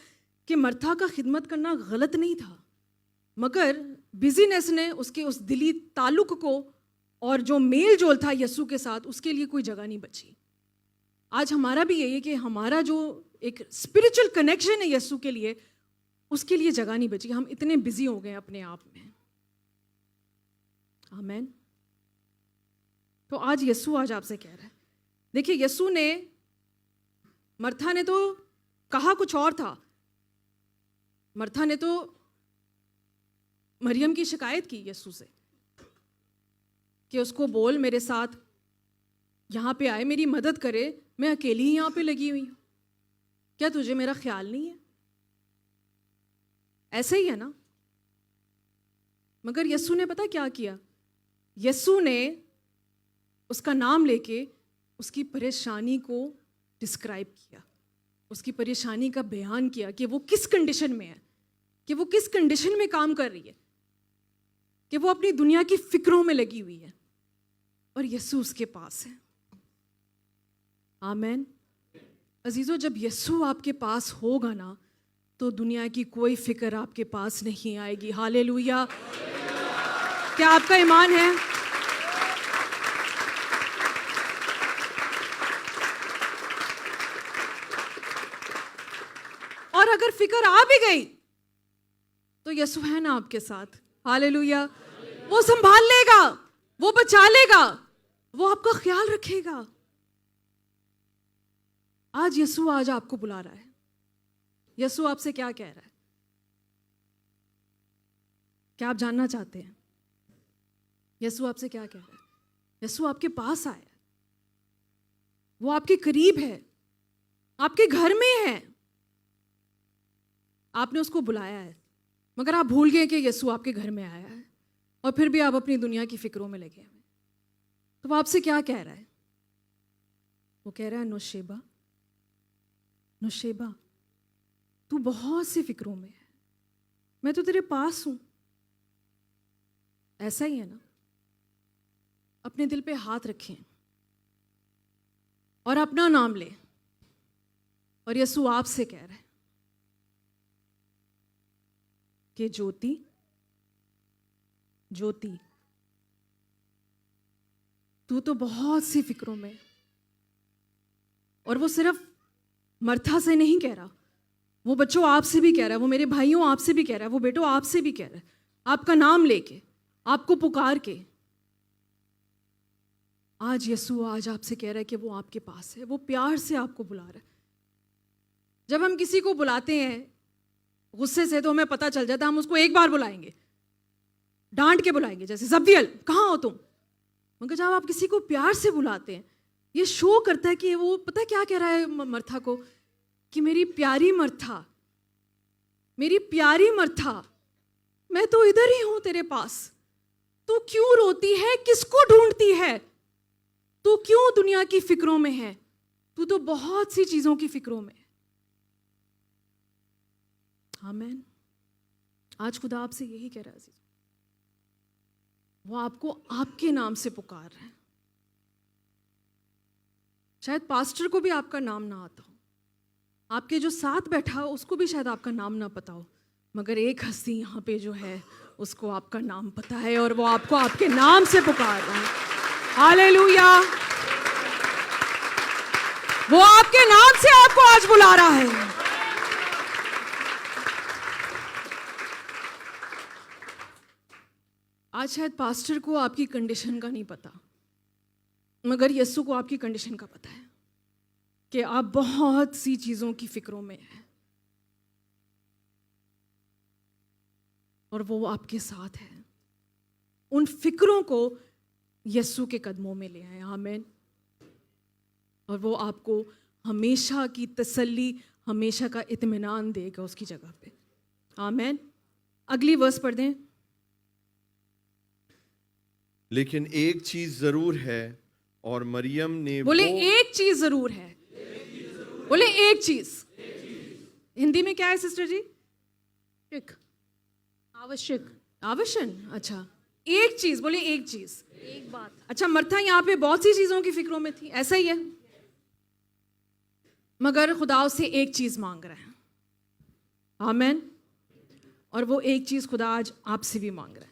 कि मर्था का खिदमत करना गलत नहीं था, मगर बिजीनेस ने उसके उस दिली ताल्लुक को और जो मेल जोल था यसू के साथ, उसके लिए कोई जगह नहीं बची। आज हमारा भी यही है कि हमारा जो एक स्पिरिचुअल कनेक्शन है यसू के लिए, उसके लिए जगह नहीं बची। हम इतने बिजी हो गए अपने आप में। आमेन। तो आज यसू आज आपसे कह रहा है, देखिए यसू ने, मर्था ने तो कहा कुछ और था। मर्था ने तो मरियम की शिकायत की यसू से कि उसको बोल मेरे साथ यहाँ पे आए, मेरी मदद करे, मैं अकेली ही यहाँ पे लगी हुई हूँ, क्या तुझे मेरा ख्याल नहीं है? ऐसे ही है ना। मगर यसू ने पता क्या किया? यसू ने उसका नाम लेके उसकी परेशानी को डिस्क्राइब किया, उसकी परेशानी का बयान किया कि वो किस कंडीशन में है, कि वो किस कंडीशन में काम कर रही है, कि वो अपनी दुनिया की फिक्रों में लगी हुई है और यसू उसके पास है। आमेन। अजीजों, जब यसू आपके पास होगा ना, तो दुनिया की कोई फिक्र आपके पास नहीं आएगी। हालेलुया। क्या आपका ईमान है? और अगर फिक्र आ भी गई तो यसू है ना आपके साथ। हालेलुया। वो संभाल लेगा, वो बचा लेगा, वो आपका ख्याल रखेगा। आज यसू आज आपको बुला रहा है। यसू आपसे क्या कह रहा है? क्या आप जानना चाहते हैं? यसू आपसे क्या कह रहा है? यसू आपके पास आया, वो आपके करीब है, आपके घर में है। आपने उसको बुलाया है, मगर आप भूल गए कि यसू आपके घर में आया है, और फिर भी आप अपनी दुनिया की फिक्रों में लगे हुए। तो वो आपसे क्या कह रहा है? वो कह रहा है, नुशेबा, नुशेबा, तू बहुत सी फिक्रों में है, मैं तो तेरे पास हूं। ऐसा ही है ना। अपने दिल पे हाथ रखें और अपना नाम ले, और यसू आपसे कह रहा है कि ज्योति, ज्योति, तू तो बहुत सी फिक्रों में। और वो सिर्फ मर्था से नहीं कह रहा, वो बच्चों आपसे भी कह रहा है, वो मेरे भाइयों आपसे भी कह रहा है, वो बेटों आपसे भी कह रहा है, आपका नाम लेके, आपको पुकार के। आज यसू आज आपसे कह रहा है कि वो आपके पास है, वो प्यार से आपको बुला रहा है। जब हम किसी को बुलाते हैं गुस्से से, तो हमें पता चल जाता है, हम उसको एक बार बुलाएंगे, डांट के बुलाएंगे, जैसे जब्दियल कहाँ हो तुम। मगर जब आप किसी को प्यार से बुलाते हैं, ये शो करता है कि वो, पता है क्या कह रहा है मर्था को, कि मेरी प्यारी मर्था, मेरी प्यारी मर्था, मैं तो इधर ही हूं तेरे पास, तू क्यों रोती है, किसको ढूंढती है, तू क्यों दुनिया की फिक्रों में है, तू तो बहुत सी चीजों की फिक्रों में है। आमीन। आज खुदा आपसे यही कह रहा है, वो आपको आपके नाम से पुकार रहा है। शायद पास्टर को भी आपका नाम ना आता हो, आपके जो साथ बैठा हो उसको भी शायद आपका नाम ना पता हो, मगर एक हस्ती यहाँ पे जो है उसको आपका नाम पता है और वो आपको आपके नाम से पुकार रहा है। हालेलुया। वो आपके नाम से आपको आज बुला रहा है। आज शायद पास्टर को आपकी कंडीशन का नहीं पता, मगर यीशु को आपकी कंडीशन का पता है कि आप बहुत सी चीजों की फिक्रों में हैं और वो आपके साथ है। उन फिक्रों को यीशु के कदमों में ले आए। आमीन। और वो आपको हमेशा की तसल्ली, हमेशा का इत्मीनान देगा उसकी जगह पे। आमीन। अगली वर्स पढ़ दें। लेकिन एक चीज जरूर है, और मरियम ने बोले एक चीज जरूर है। बोले एक चीज। हिंदी में क्या है सिस्टर जी? आवश्यक। आवश्यक। अच्छा, एक चीज। बोले एक चीज, एक बात। अच्छा, मर्था यहाँ पे बहुत सी चीजों की फिक्रों में थी, ऐसा ही है, मगर खुदा उससे एक चीज मांग रहा है। आमीन। और वो एक चीज खुदा आज आपसे भी मांग रहा है।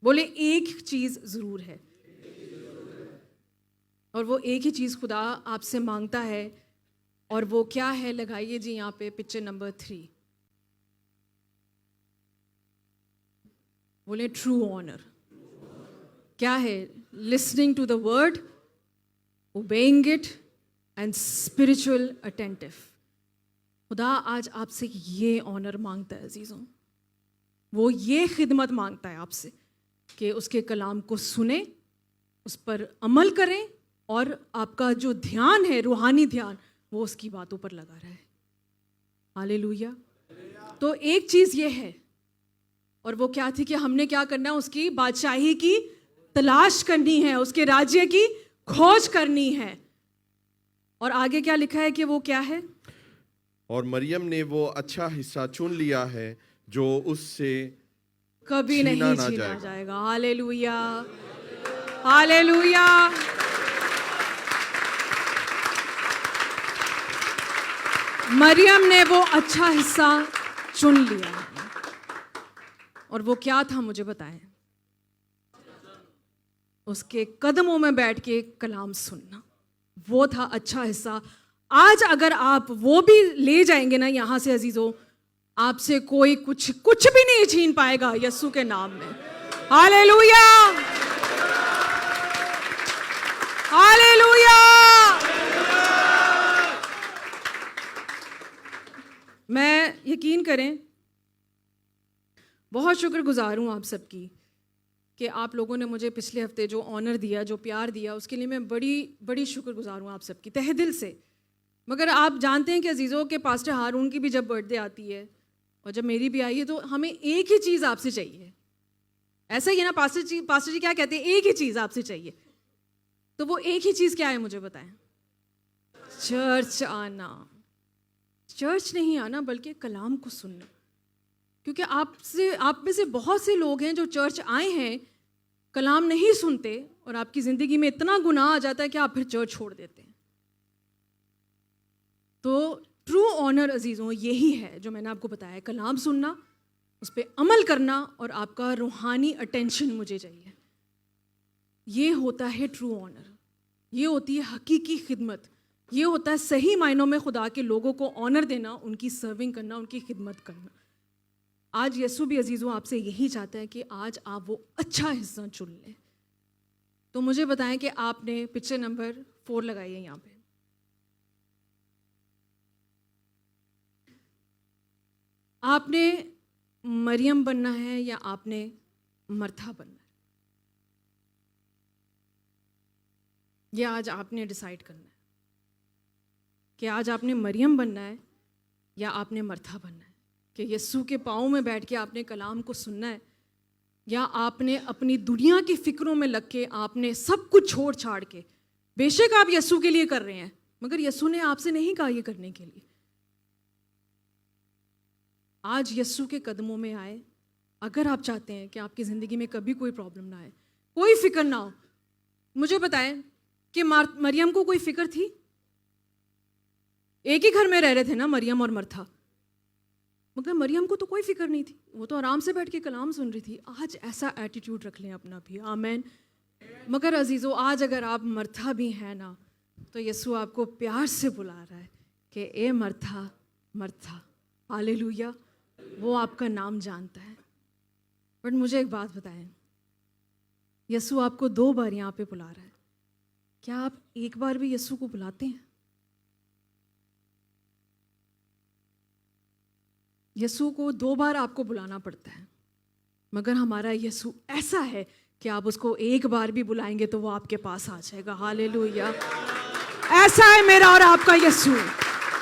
बोले एक चीज जरूर है। और वो एक ही चीज खुदा आपसे मांगता है, और वो क्या है? लगाइए जी यहाँ पे पिक्चर नंबर 3। बोले ट्रू ऑनर। क्या है? Listening to the word, obeying it and spiritual attentive. खुदा आज आपसे ये ऑनर मांगता है अजीजों। वो ये खिदमत मांगता है आपसे कि उसके कलाम को सुने, उस पर अमल करें, और आपका जो ध्यान है, रूहानी ध्यान, वो उसकी बातों पर लगा रहे। हालेलुया। तो एक चीज़ ये है, और वो क्या थी कि हमने क्या करना है? उसकी बादशाही की तलाश करनी है, उसके राज्य की खोज करनी है। और आगे क्या लिखा है कि वो क्या है? और मरियम ने वो अच्छा हिस्सा चुन लिया है जो उससे कभी छीना नहीं ना छीना जाएगा। जाएगा। Hallelujah, hallelujah. मरियम ने वो अच्छा हिस्सा चुन लिया, और वो क्या था? मुझे बताएं। उसके कदमों में बैठ के कलाम सुनना, वो था अच्छा हिस्सा। आज अगर आप वो भी ले जाएंगे ना यहाँ से अजीजों, आपसे कोई कुछ भी नहीं छीन पाएगा यीशु के नाम में। Hallelujah, hallelujah. मैं यकीन करें बहुत शुक्रगुजार हूँ आप सबकी कि आप लोगों ने मुझे पिछले हफ्ते जो ऑनर दिया, जो प्यार दिया, उसके लिए मैं बड़ी बड़ी शुक्रगुजार हूँ आप सबकी तहे दिल से। मगर आप जानते हैं कि अजीज़ों के पास्टर हारून की भी जब बर्थडे आती है और जब मेरी भी आई है, तो हमें एक ही चीज़ आपसे चाहिए। ऐसा ही है ना पास्टर जी क्या कहते हैं? एक ही चीज़ आपसे चाहिए। तो वो एक ही चीज़ क्या है मुझे बताएं? चर्च आना। चर्च नहीं आना बल्कि कलाम को सुनना। क्योंकि आप में से बहुत से लोग हैं जो चर्च आए हैं, कलाम नहीं सुनते, और आपकी ज़िंदगी में इतना गुनाह आ जाता है कि आप फिर चर्च छोड़ देते हैं। तो ट्रू ऑनर अजीज़ों यही है जो मैंने आपको बताया, कलाम सुनना, उस पर अमल करना, और आपका रूहानी अटेंशन मुझे चाहिए। ये होता है ट्रू ऑनर, ये होती है हकीकी खिदमत, ये होता है सही मायनों में खुदा के लोगों को ऑनर देना, उनकी सर्विंग करना, उनकी खिदमत करना। आज यीशु भी अजीज़ों आपसे यही चाहता है कि आज आप वो अच्छा हिस्सा चुन लें। तो मुझे बताएं कि आपने पिक्चर नंबर 4 लगाई है यहाँ पे। आपने मरियम बनना है या आपने मर्था बनना है? ये आज आपने डिसाइड करना है कि आज आपने मरियम बनना है या आपने मर्था बनना है, कि यीशु के पाँव में बैठ के आपने कलाम को सुनना है, या आपने अपनी दुनिया की फिक्रों में लग के आपने सब कुछ छोड़ छाड़ के, बेशक आप यीशु के लिए कर रहे हैं, मगर यीशु ने आपसे नहीं कहा ये करने के लिए। आज यीशु के कदमों में आए। अगर आप चाहते हैं कि आपकी ज़िंदगी में कभी कोई प्रॉब्लम ना आए, कोई फिक्र ना हो। मुझे बताएं कि मरियम को कोई फिक्र थी? एक ही घर में रह रहे थे ना मरियम और मर्था, मगर मरियम को तो कोई फिक्र नहीं थी, वो तो आराम से बैठ के कलाम सुन रही थी। आज ऐसा एटीट्यूड रख लें अपना भी, आमेन। मगर अजीज़ों, आज अगर आप मर्था भी हैं ना, तो यीशु आपको प्यार से बुला रहा है कि ए मर्था, मर्था, हालेलुया। वो आपका नाम जानता है। बट मुझे एक बात बताएं, यीशु आपको 2 बार यहाँ पे बुला रहा है, क्या आप एक बार भी यीशु को बुलाते हैं? यीशु को 2 बार आपको बुलाना पड़ता है, मगर हमारा यीशु ऐसा है कि आप उसको एक बार भी बुलाएंगे तो वो आपके पास आ जाएगा। हालेलुया। ऐसा है मेरा और आपका यीशु।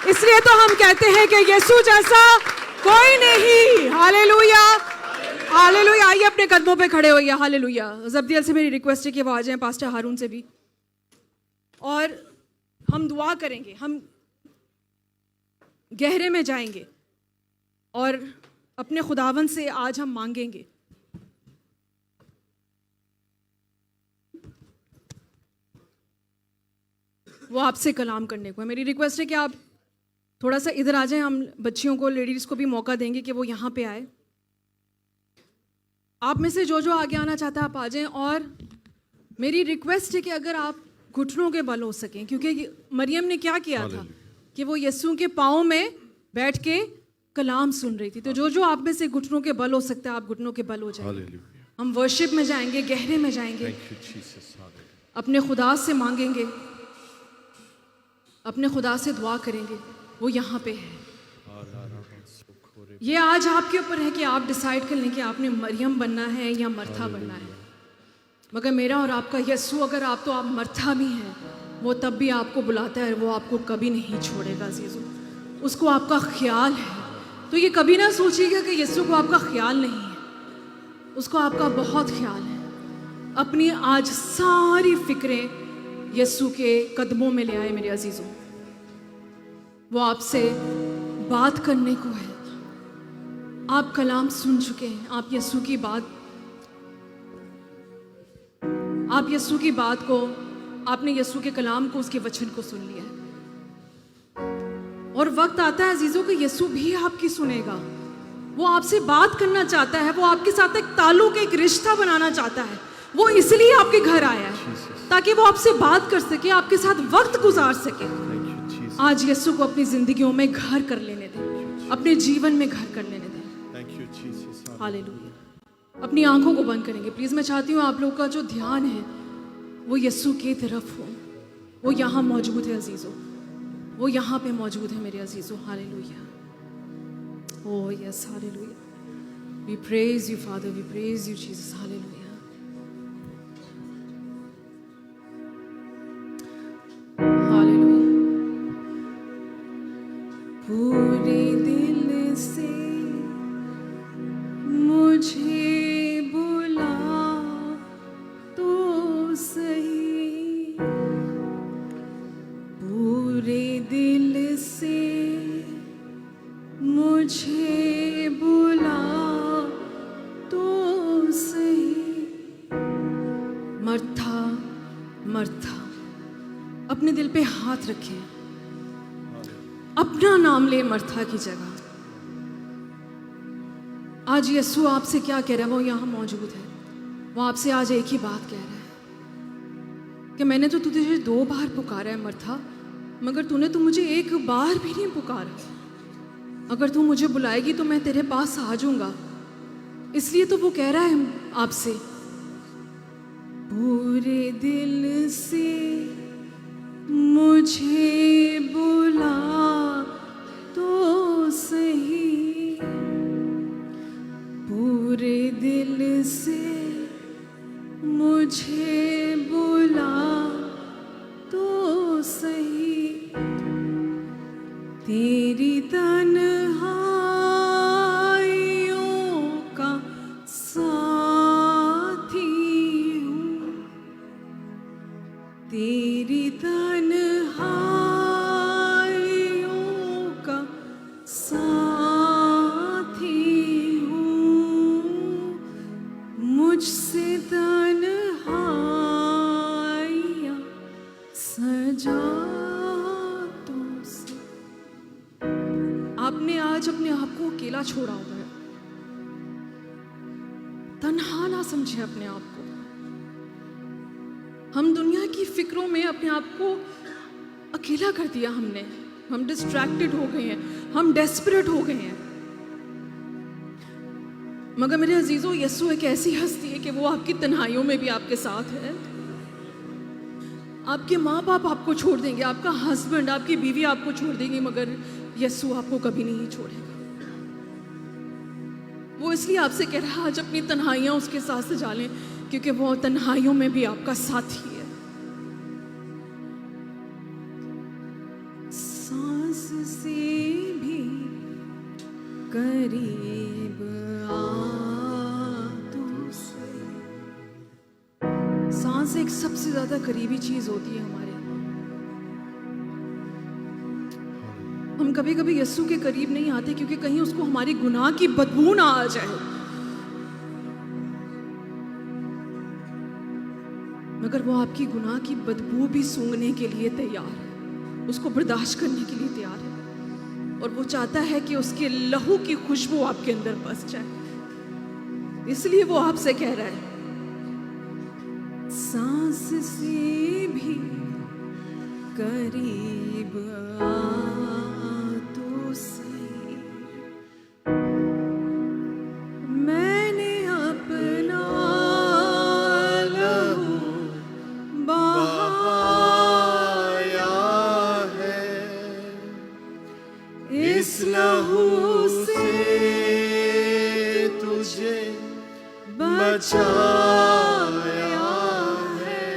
इसलिए तो हम कहते हैं कि यीशु जैसा कोई नहीं। Hallelujah, hallelujah. आइए अपने कदमों पे खड़े होइए। हालेलुया। जब्दियल से मेरी रिक्वेस्ट है कि वो आ जाएं, पास्टर हारून से भी, और हम दुआ करेंगे, हम गहरे में जाएंगे और अपने खुदावन से आज हम मांगेंगे। वो आपसे कलाम करने को है। मेरी रिक्वेस्ट है कि आप थोड़ा सा इधर आ जाएं। हम बच्चियों को, लेडीज़ को भी मौका देंगे कि वो यहाँ पे आए। आप में से जो आगे आना चाहता है आप आ जाएं। और मेरी रिक्वेस्ट है कि अगर आप घुटनों के बल हो सकें, क्योंकि मरियम ने क्या किया था कि वो यीशु के पाँव में बैठ के कलाम सुन रही थी। तो जो आप में से घुटनों के बल हो सकता है, आप घुटनों के बल हो जाएंगे। हम वर्शिप में जाएंगे, गहरे में जाएंगे, अपने खुदा से मांगेंगे, अपने खुदा से दुआ करेंगे। वो यहाँ पे है। ये आज आपके ऊपर है कि आप डिसाइड कर लें कि आपने मरियम बनना है या मर्था बनना है। मगर मेरा और आपका यीशु, अगर आप मर्था भी हैं, वो तब भी आपको बुलाता है। वो आपको कभी नहीं छोड़ेगा अजीज़ों। उसको आपका ख्याल है। तो ये कभी ना सोचिएगा कि यीशु को आपका ख्याल नहीं है। उसको आपका बहुत ख्याल है। अपनी आज सारी फिक्रें यीशु के कदमों में ले आए मेरे अजीज़ों। वो आपसे बात करने को है। आप कलाम सुन चुके हैं। आप यीशु की बात को, आपने यीशु के कलाम को, उसके वचन को सुन लिया है। और वक्त आता है अजीजों कि यीशु भी आपकी सुनेगा। वो आपसे बात करना चाहता है। वो आपके साथ एक ताल्लुक, एक रिश्ता बनाना चाहता है। वो इसलिए आपके घर आया है ताकि वो आपसे बात कर सके, आपके साथ वक्त गुजार सके। आज यीशु को अपनी जिंदगियों में घर कर लेने दें, अपने जीवन में घर कर लेने दें। हालेलुया। अपनी आंखों को बंद करेंगे प्लीज। मैं चाहती हूँ आप लोगों का जो ध्यान है वो यीशु की तरफ हो। वो यहाँ मौजूद है अजीजों, वो यहाँ पे मौजूद है मेरे अजीजों। Hallelujah. Oh yes, hallelujah. We praise you Father, we praise you Jesus. Hallelujah. Hallelujah. पूरे दिल से मुझे बुला तो सही, पूरे दिल से मुझे बुला तो सही। मर्था, मर्था, अपने दिल पे हाथ रखें, अपना नाम ले मर्था की जगह। आज यीशु आपसे क्या कह रहा है? वो यहाँ मौजूद है। वो आपसे आज एक ही बात कह रहा है कि मैंने तो तुझे 2 बार पुकारा है मर्था, मगर तूने तो मुझे एक बार भी नहीं पुकारा। अगर तू मुझे बुलाएगी तो मैं तेरे पास आ जाऊंगा। इसलिए तो वो कह रहा है आपसे, पूरे दिल से मुझे बुला तो सही, पूरे दिल से मुझे बुला तो सही। तेरी तन्हाइयों का साथी हूँ, तेरी तन्हाइयों का साथी हूँ, मुझसे तन्हाई अपने आप को अकेला छोड़ा हुआ है, तन्हा ना समझे अपने आप को। हम दुनिया की फिक्रों में अपने आप को अकेला कर दिया हमने। हम डिस्ट्रैक्टेड हो गए हैं, हम डेस्परेट हो गए हैं। मगर मेरे अजीजों, यीशु एक ऐसी हस्ती है कि वो आपकी तन्हाइयों में भी आपके साथ है। आपके माँ बाप आपको छोड़ देंगे, आपका हस्बैंड, आपकी बीवी आपको छोड़ देंगी, मगर यीशु आपको कभी नहीं छोड़ेगा। वो इसलिए आपसे कह रहा है आज अपनी तन्हाइयां उसके साथ सजा लें, क्योंकि वो तन्हाइयों में भी आपका साथी है। सांस से भी करीब आ तुझसे। सांस एक सबसे ज्यादा करीबी चीज होती है हमारे। हम कभी कभी यीशु के करीब नहीं आते क्योंकि कहीं उसको हमारी गुनाह की बदबू ना आ जाए, मगर वो आपकी गुनाह की बदबू भी सूंघने के लिए तैयार है, उसको बर्दाश्त करने के लिए तैयार है। और वो चाहता है कि उसके लहू की खुशबू आपके अंदर बस जाए। इसलिए वो आपसे कह रहा है, सांस से भी करीब आ तो सही। मैंने अपना लहू बहाया है, इस लहू से तुझे बचाया है।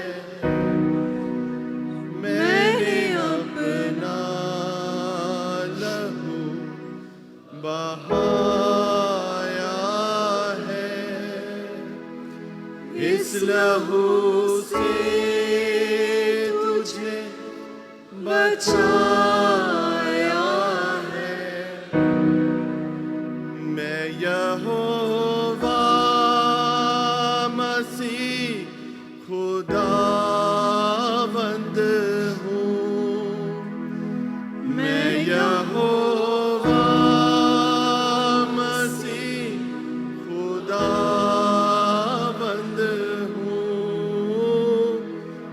मैंने अपना लहू बहाया है, इस लहू से तुझे बचाया है। मैं यहोवा मसीह खुदावंद हूँ। मैं यहोवा मसीह खुदावंद हूँ।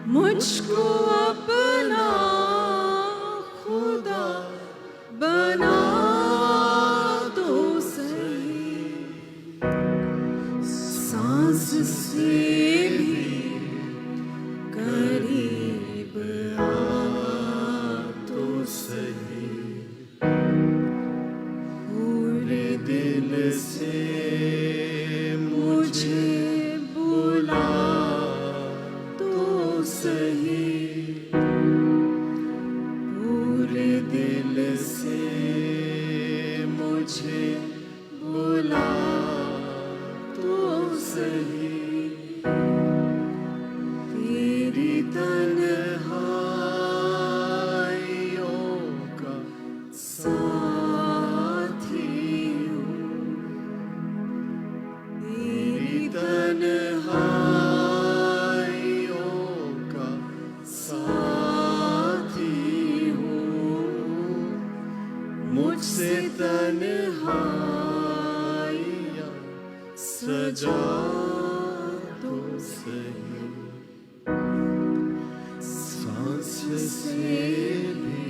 मुझको अपना खुदा बना तो सही। सांस से भी करीब आ तो सही। पूरे दिल से मुझे बुला तो सही। पूरे दिल से मुझे बुला तो सही। तेरी तन्हाइयों का साथी हूँ। तेरी तन्हाइयों का साथी हूँ। मुझसे तन्हाइयाँ सजा तो सही। सांस से भी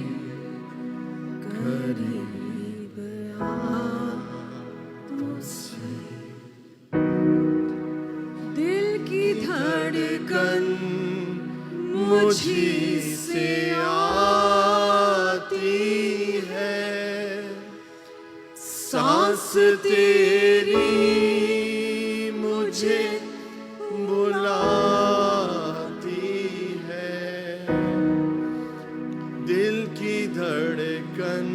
करीब आ तो सही। दिल की धड़कन मुझी से आती है, सांस तेरी मुझे बुलाती है। दिल की धड़कन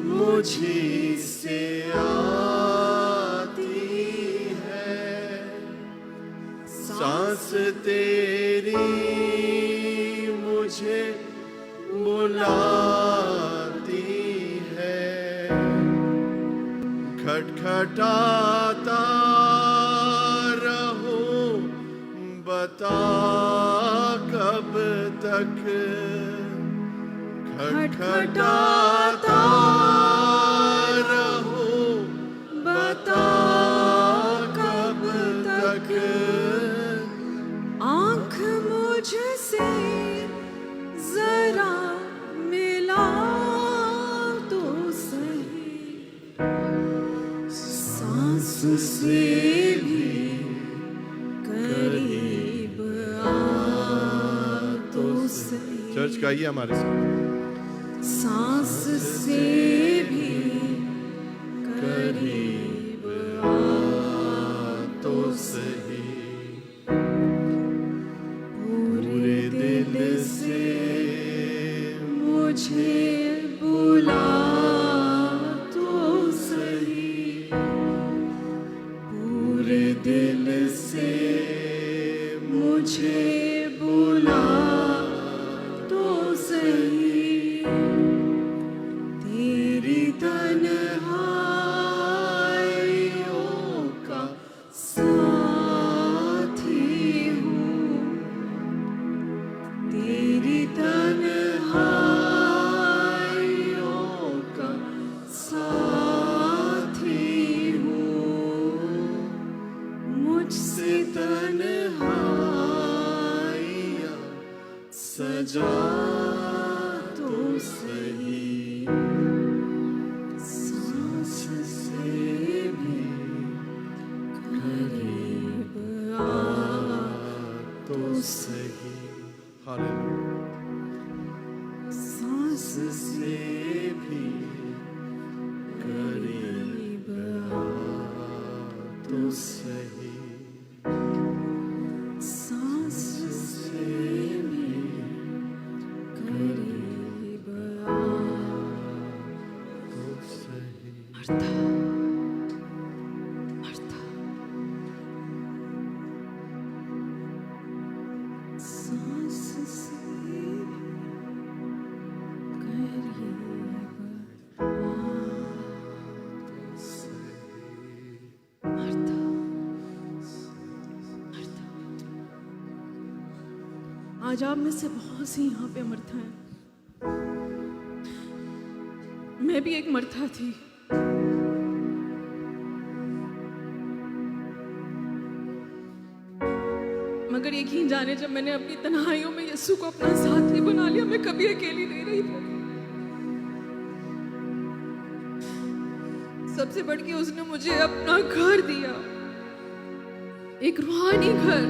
मुझी से आती है, सांस तेरी मुझे बुलाती है। खटखटाता रहूं बता कब तक। खटखटाता तुझसे भी करीब आ तो सही। चर्च गाइए हमारे साथ। सांस से भी करीब आ तो सही, पूरे दिल से मुझे बुला तो सही, पूरे दिल से मुझे बुला तो सही, तेरी तन्हाइयों का साथी हूँ, तेरी तन्हाइयों का साथी हूँ, मुझसे तन्हाइयाँ सजा तो सही, सांस से भी करीब आ तो सही, हालेलुया। सांस से भी करीब आ तो सही, सांस से भी करीब आ तो सही। मरता मरता, सांस से भी करीब आ मरता मरता। आज आप में से बहुत सी यहाँ पे मरता हैं। मैं भी एक मरथा थी। मगर यकीन जाने, जब मैंने अपनी तन्हाइयों में यीशु को अपना साथी बना लिया, मैं कभी अकेली नहीं रही थी। सबसे बढ़ के उसने मुझे अपना घर दिया, एक रूहानी घर,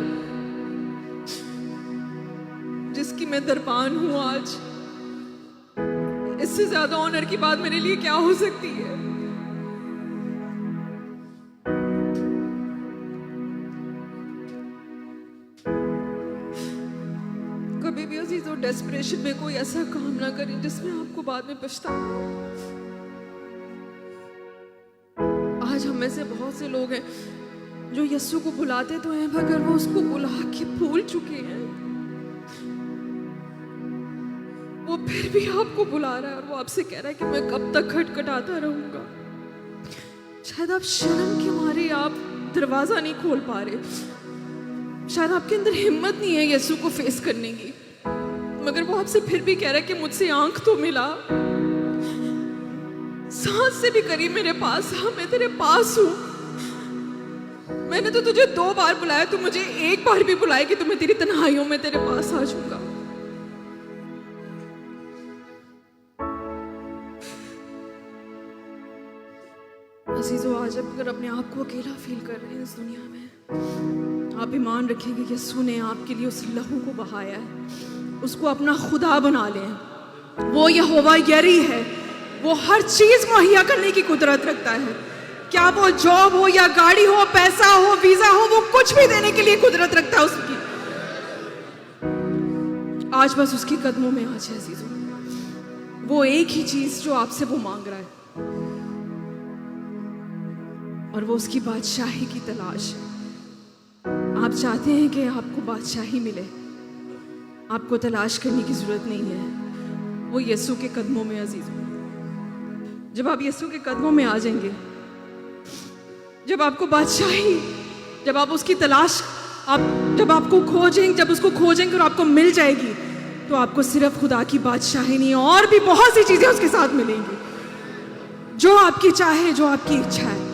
जिसकी मैं दरबान हूं आज। इससे ज्यादा ऑनर की बात मेरे लिए क्या हो सकती है। कभी भी अजीजों, डेस्परेशन में कोई ऐसा काम ना करें जिसमें आपको बाद में पछतावा हो। आज हम में से बहुत से लोग हैं जो यीशु को बुलाते तो हैं, मगर वो उसको बुला के भूल चुके हैं। वो फिर भी आपको बुला रहा है और वो आपसे कह रहा है कि मैं कब तक खटखटाता रहूंगा। शायद आप शर्म के मारे आप दरवाजा नहीं खोल पा रहे, शायद आपके अंदर हिम्मत नहीं है यीशु को फेस करने की, मगर वो आपसे फिर भी कह रहा है कि मुझसे आंख तो मिला, सांस से भी करीब मेरे पास आ, मैं तेरे पास हूं। मैंने तो तुझे 2 बार बुलाया, तू मुझे 1 बार भी बुलाए कि मैं तेरी तन्हाइयों में तेरे पास आ जाऊंगा। अजीजों, आज अगर अपने आप को अकेला फील कर रहे हैं इस दुनिया में, आप ईमान रखेंगे कि यीशु ने आपके लिए उस लहू को बहाया है, उसको अपना खुदा बना लें। वो यहोवा यरी है, वो हर चीज मुहैया करने की कुदरत रखता है। क्या वो जॉब हो या गाड़ी हो, पैसा हो, वीजा हो, वो कुछ भी देने के लिए कुदरत रखता है उसकी। आज बस उसके कदमों में आ जाए अजीजों, वो एक ही चीज जो आपसे वो मांग रहा है, और वो उसकी बादशाही की तलाश है। आप चाहते हैं कि आपको बादशाही मिले, आपको तलाश करने की जरूरत नहीं है, वो यीशु के कदमों में अजीजों। जब आप यीशु के कदमों में आ जाएंगे, जब आपको बादशाही, जब आप उसकी तलाश, जब आपको खोजेंगे, जब उसको खोजेंगे और आपको मिल जाएगी, तो आपको सिर्फ खुदा की बादशाही नहीं, और भी बहुत सी चीजें उसके साथ मिलेंगी, जो आपकी चाहे, जो आपकी इच्छा है।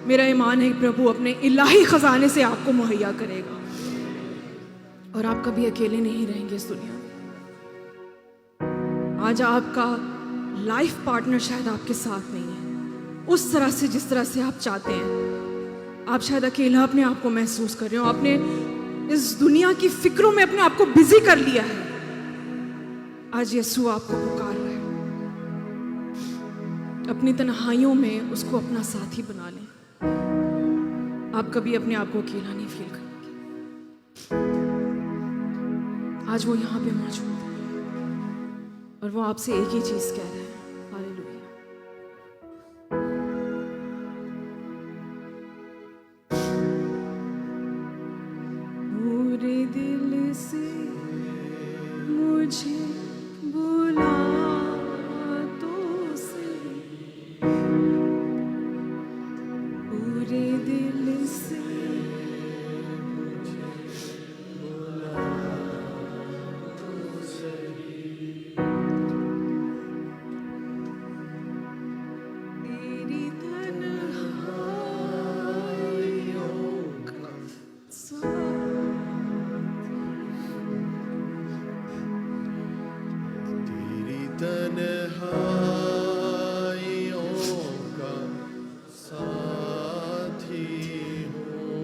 मेरा ईमान है प्रभु अपने इलाही खजाने से आपको मुहैया करेगा, और आप कभी अकेले नहीं रहेंगे इस दुनिया में। आज आपका लाइफ पार्टनर शायद आपके साथ नहीं है उस तरह से जिस तरह से आप चाहते हैं, आप शायद अकेला अपने आप को महसूस कर रहे हो, आपने इस दुनिया की फिक्रों में अपने आप को बिजी कर लिया है। आज यीशु आपको पुकार रहा है, अपनी तन्हाइयों में उसको अपना साथी बना लें। आप कभी अपने आप को अकेला नहीं फील करेंगे। आज वो यहाँ पे मौजूद है और वो आपसे एक ही चीज कह रहा है, हालेलुया। पूरे दिल से मुझे बुला तो सही, पूरे दिल से तेरी तन्हाइयों का तेरी तन्हाइयों का साथी हूँ,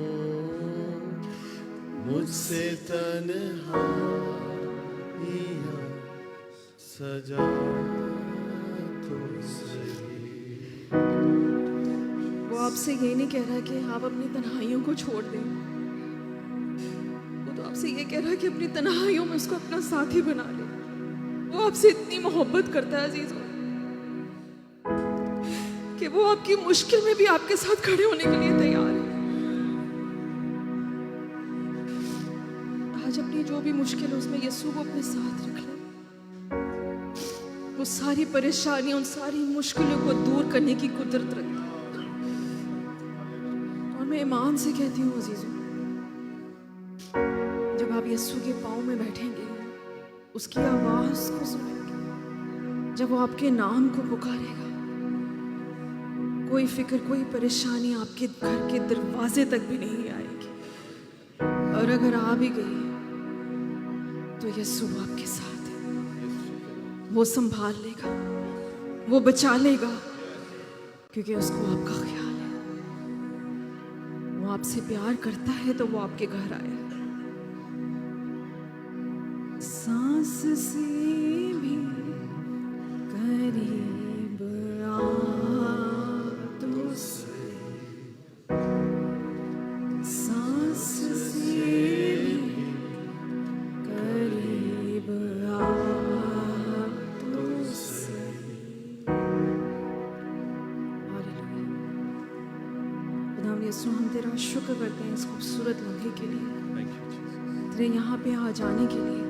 मुझसे तन्हाइयाँ सजा तो सही। वो आपसे ये नहीं कह रहा कि आप अपनी तन्हाइयों को छोड़ दें, वो तो आपसे ये कह रहा है कि अपनी तन्हाइयों में उसको अपना साथी बना ले। वो आपसे इतनी मोहब्बत करता है अजीजों कि वो आपकी मुश्किल में भी आपके साथ खड़े होने के लिए तैयार है। आज अपनी जो भी मुश्किल है उसमें यीशु को अपने साथ रख ले। वो सारी परेशानियां, उन सारी मुश्किलों को दूर करने की कुदरत रखता है। और मैं ईमान से कहती हूँ अजीजों, जब आप यीशु के पाँव में बैठेंगे, उसकी आवाज को सुनेंगे, जब वो आपके नाम को पुकारेगा, कोई फिक्र, कोई परेशानी आपके घर के दरवाजे तक भी नहीं आएगी। और अगर आ भी गई तो यीशु आपके साथ है, वो संभाल लेगा, वो बचा लेगा, क्योंकि उसको आपका ख्याल है। वो आपसे प्यार करता है तो वो आपके घर आएगा। सांस से भी करीब आ तो सही, सांस से भी करीब आ तो सही। हालेलुया। खुदावंद यीशु, हम तेरा शुक्र करते हैं इस खूबसूरत लम्हे के लिए, Thank you, Jesus. तेरे यहाँ पे आ जाने के लिए।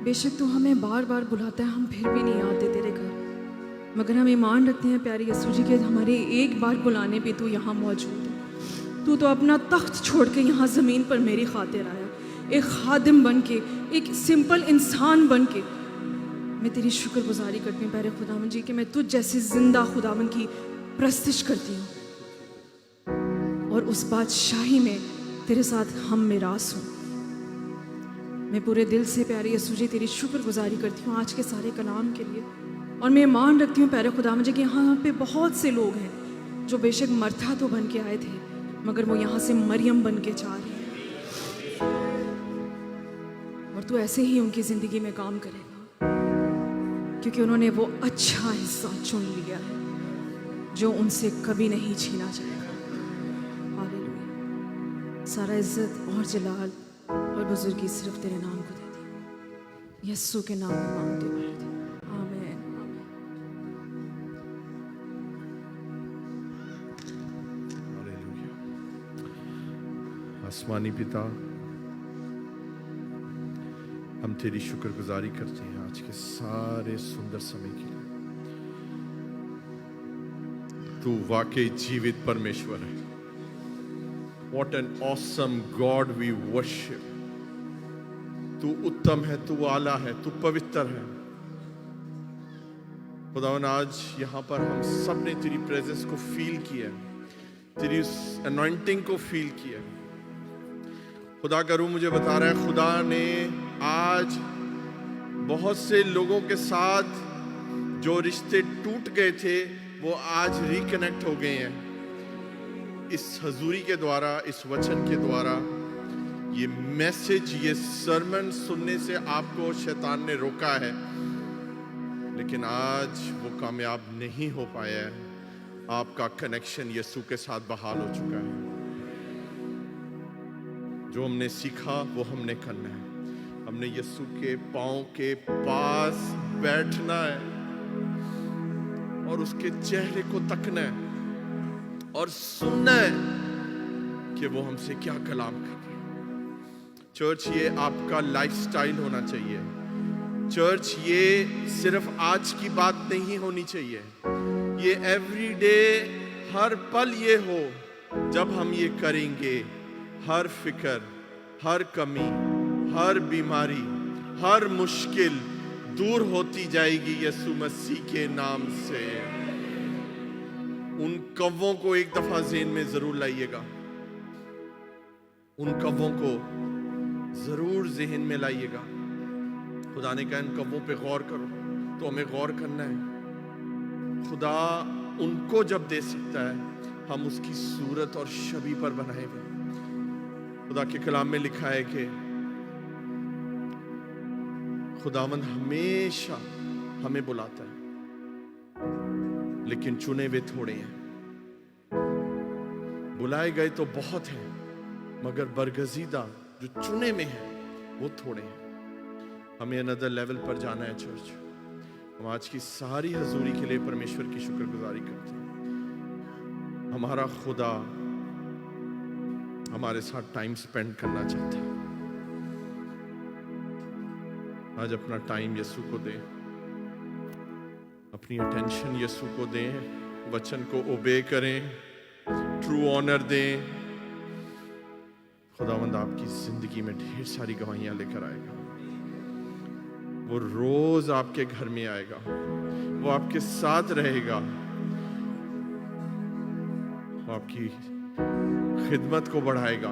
बेशक तू हमें बार बार बुलाता है, हम फिर भी नहीं आते तेरे घर, मगर हम ईमान रखते हैं प्यारे यीशु जी के हमारे एक बार बुलाने पे तू यहाँ मौजूद है। तू तो अपना तख्त छोड़ के यहाँ ज़मीन पर मेरी खातिर आया, एक खादिम बन के, एक सिंपल इंसान बन के। मैं तेरी शुक्रगुजारी करती हूँ प्यारे खुदावंद जी कि मैं तुझ जैसे जिंदा खुदावंद की प्रस्तिश करती हूँ, और उस बादशाही में तेरे साथ हम मिरास हूँ। मैं पूरे दिल से प्यारे यीशु जी तेरी शुक्रगुजारी करती हूँ आज के सारे कलाम के लिए। और मैं मान रखती हूँ प्यारे खुदा मुझे कि यहाँ पे बहुत से लोग हैं जो बेशक मर्था तो बन के आए थे, मगर वो यहाँ से मरियम बन के जा रहे हैं। और तू ऐसे ही उनकी ज़िंदगी में काम करेगा, क्योंकि उन्होंने वो अच्छा हिस्सा चुन लिया है जो उनसे कभी नहीं छीना जाएगा। हालेलुया। सारा इज्जत और जलाल और बुजुर्गी सिर्फ तेरे नाम को देती हूँ, यीशु के नाम में मांगते हुए आमीन। हालेलुया। आसमानी पिता, हम तेरी शुक्रगुजारी करते हैं आज के सारे सुंदर समय के लिए। तू वाकई जीवित परमेश्वर है। What an awesome God we worship. तू उत्तम है, तू आला है, तू पवित्र है। खुदावन, आज यहाँ पर हम सब ने तेरी प्रेजेंस को फील किया, तेरी उस अनॉइंटिंग को फील किया। खुदा का रूह मुझे बता रहा है, खुदा ने आज बहुत से लोगों के साथ जो रिश्ते टूट गए थे वो आज रिकनेक्ट हो गए हैं। इस हजूरी के द्वारा, इस वचन के द्वारा, ये मैसेज, ये सरमन सुनने से आपको शैतान ने रोका है, लेकिन आज वो कामयाब नहीं हो पाया है। आपका कनेक्शन यीशु के साथ बहाल हो चुका है। जो हमने सीखा वो हमने करना है। हमने यीशु के पांव के पास बैठना है और उसके चेहरे को तकना है और सुनना है कि वो हमसे क्या कलाम कर रहे हैं। चर्च, ये आपका लाइफस्टाइल होना चाहिए। चर्च, ये सिर्फ आज की बात नहीं होनी चाहिए। ये एवरीडे, हर पल ये हो। जब हम ये करेंगे, हर फिक्र, हर कमी, हर बीमारी, हर मुश्किल दूर होती जाएगी यीशु मसीह के नाम से। उन कव्वों को एक दफा ज़हन में जरूर लाइएगा। उन कव्वों को जरूर ज़हन में लाइएगा। खुदा ने कहा इन कव्वों पे गौर करो, तो हमें गौर करना है। खुदा उनको जब दे सकता है, हम उसकी सूरत और शबी पर बनाए हुए। खुदा के कलाम में लिखा है कि खुदावंद हमेशा हमें बुलाता है, लेकिन चुने हुए थोड़े हैं। बुलाए गए तो बहुत हैं, मगर बरगजीदा जो चुने में है वो थोड़े हैं। हमें अनदर लेवल पर जाना है चर्च। हम आज की सारी हजूरी के लिए परमेश्वर की शुक्रगुजारी करते हैं। हमारा खुदा हमारे साथ टाइम स्पेंड करना चाहता है। आज अपना टाइम यीशु को दें, अपनी अटेंशन यीशु को दें, वचन को ओबे करें, ट्रू ऑनर दें। खुदावंद आपकी जिंदगी में ढेर सारी गवाहियां लेकर आएगा। वो रोज आपके घर में आएगा, वो आपके साथ रहेगा, वो आपकी खिदमत को बढ़ाएगा,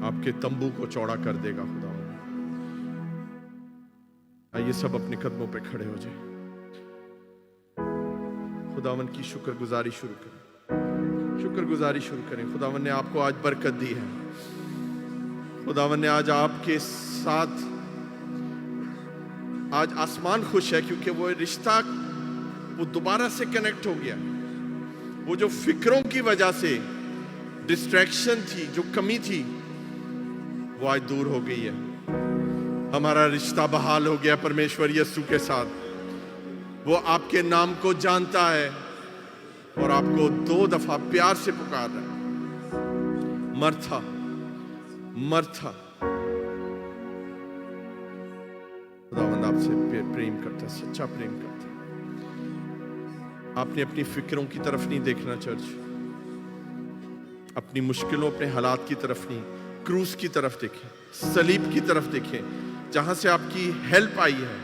आपके तंबू को चौड़ा कर देगा। खुदावंद, आइए सब अपने कदमों पे खड़े हो जाए। खुदावंद की शुक्रगुजारी शुरू करें, शुक्रगुजारी शुरू करें। खुदावंद ने आपको आज बरकत दी है। खुदावंद ने आज आपके साथ, आज आसमान खुश है क्योंकि वो रिश्ता वो दोबारा से कनेक्ट हो गया। वो जो फिक्रों की वजह से डिस्ट्रैक्शन थी, जो कमी थी, वो आज दूर हो गई है। हमारा रिश्ता बहाल हो गया परमेश्वर यीशु के साथ। वो आपके नाम को जानता है और आपको 2 दफा प्यार से पुकार रहा है, मर्था, मर्था। खुदावंद आपसे प्रेम करता है, सच्चा प्रेम करता है। आपने अपनी फिक्रों की तरफ नहीं देखना चर्च, अपनी मुश्किलों, अपने हालात की तरफ नहीं, क्रूस की तरफ देखें, सलीब की तरफ देखें, जहां से आपकी हेल्प आई है,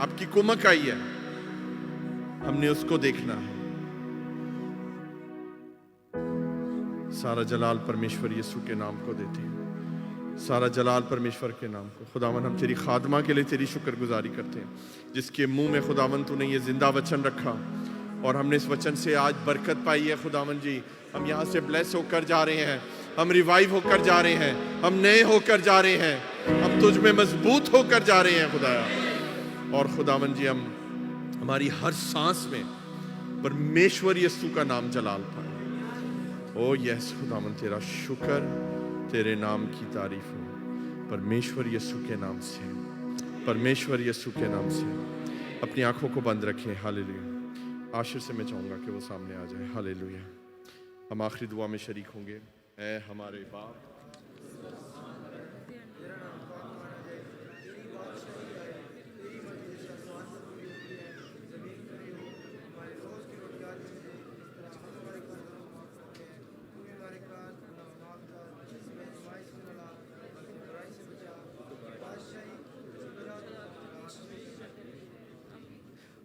आपकी कुमक आई है। हमने उसको देखना है। सारा जलाल परमेश्वर यीशु के नाम को देते हैं, सारा जलाल परमेश्वर के नाम को। खुदावन, हम तेरी खादमा के लिए तेरी शुक्रगुजारी करते हैं, जिसके मुंह में खुदावन तूने ये जिंदा वचन रखा और हमने इस वचन से आज बरकत पाई है। खुदावन जी, हम यहाँ से ब्लेस होकर जा रहे हैं, हम रिवाइव होकर जा रहे हैं, हम नए होकर जा रहे हैं, हम तुझ में मजबूत होकर जा रहे हैं खुदाया। और खुदावन जी, हम हमारी हर सांस में परमेश्वर यीशु का नाम जलाल पाए। ओ यस खुदावन, तेरा शुक्र, तेरे नाम की तारीफ हो। परमेश्वर यीशु के नाम से, परमेश्वर यीशु के नाम से। अपनी आंखों को बंद रखें। हालेलुया। आशीर से मैं चाहूँगा कि वो सामने आ जाए। हालेलुया। हम आखिरी दुआ में शरीक होंगे। ऐ हमारे बाप,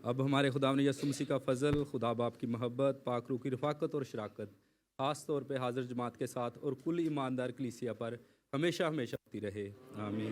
अब हमारे खुदावंद यीशु मसीह का फ़ज़ल, खुदा बाप की मोहब्बत, पाक रूह की रफ़ाकत और शराकत ख़ास तौर पे हाज़िर जमात के साथ और कुल ईमानदार कलीसिया पर हमेशा हमेशा होती रहे। आमीन।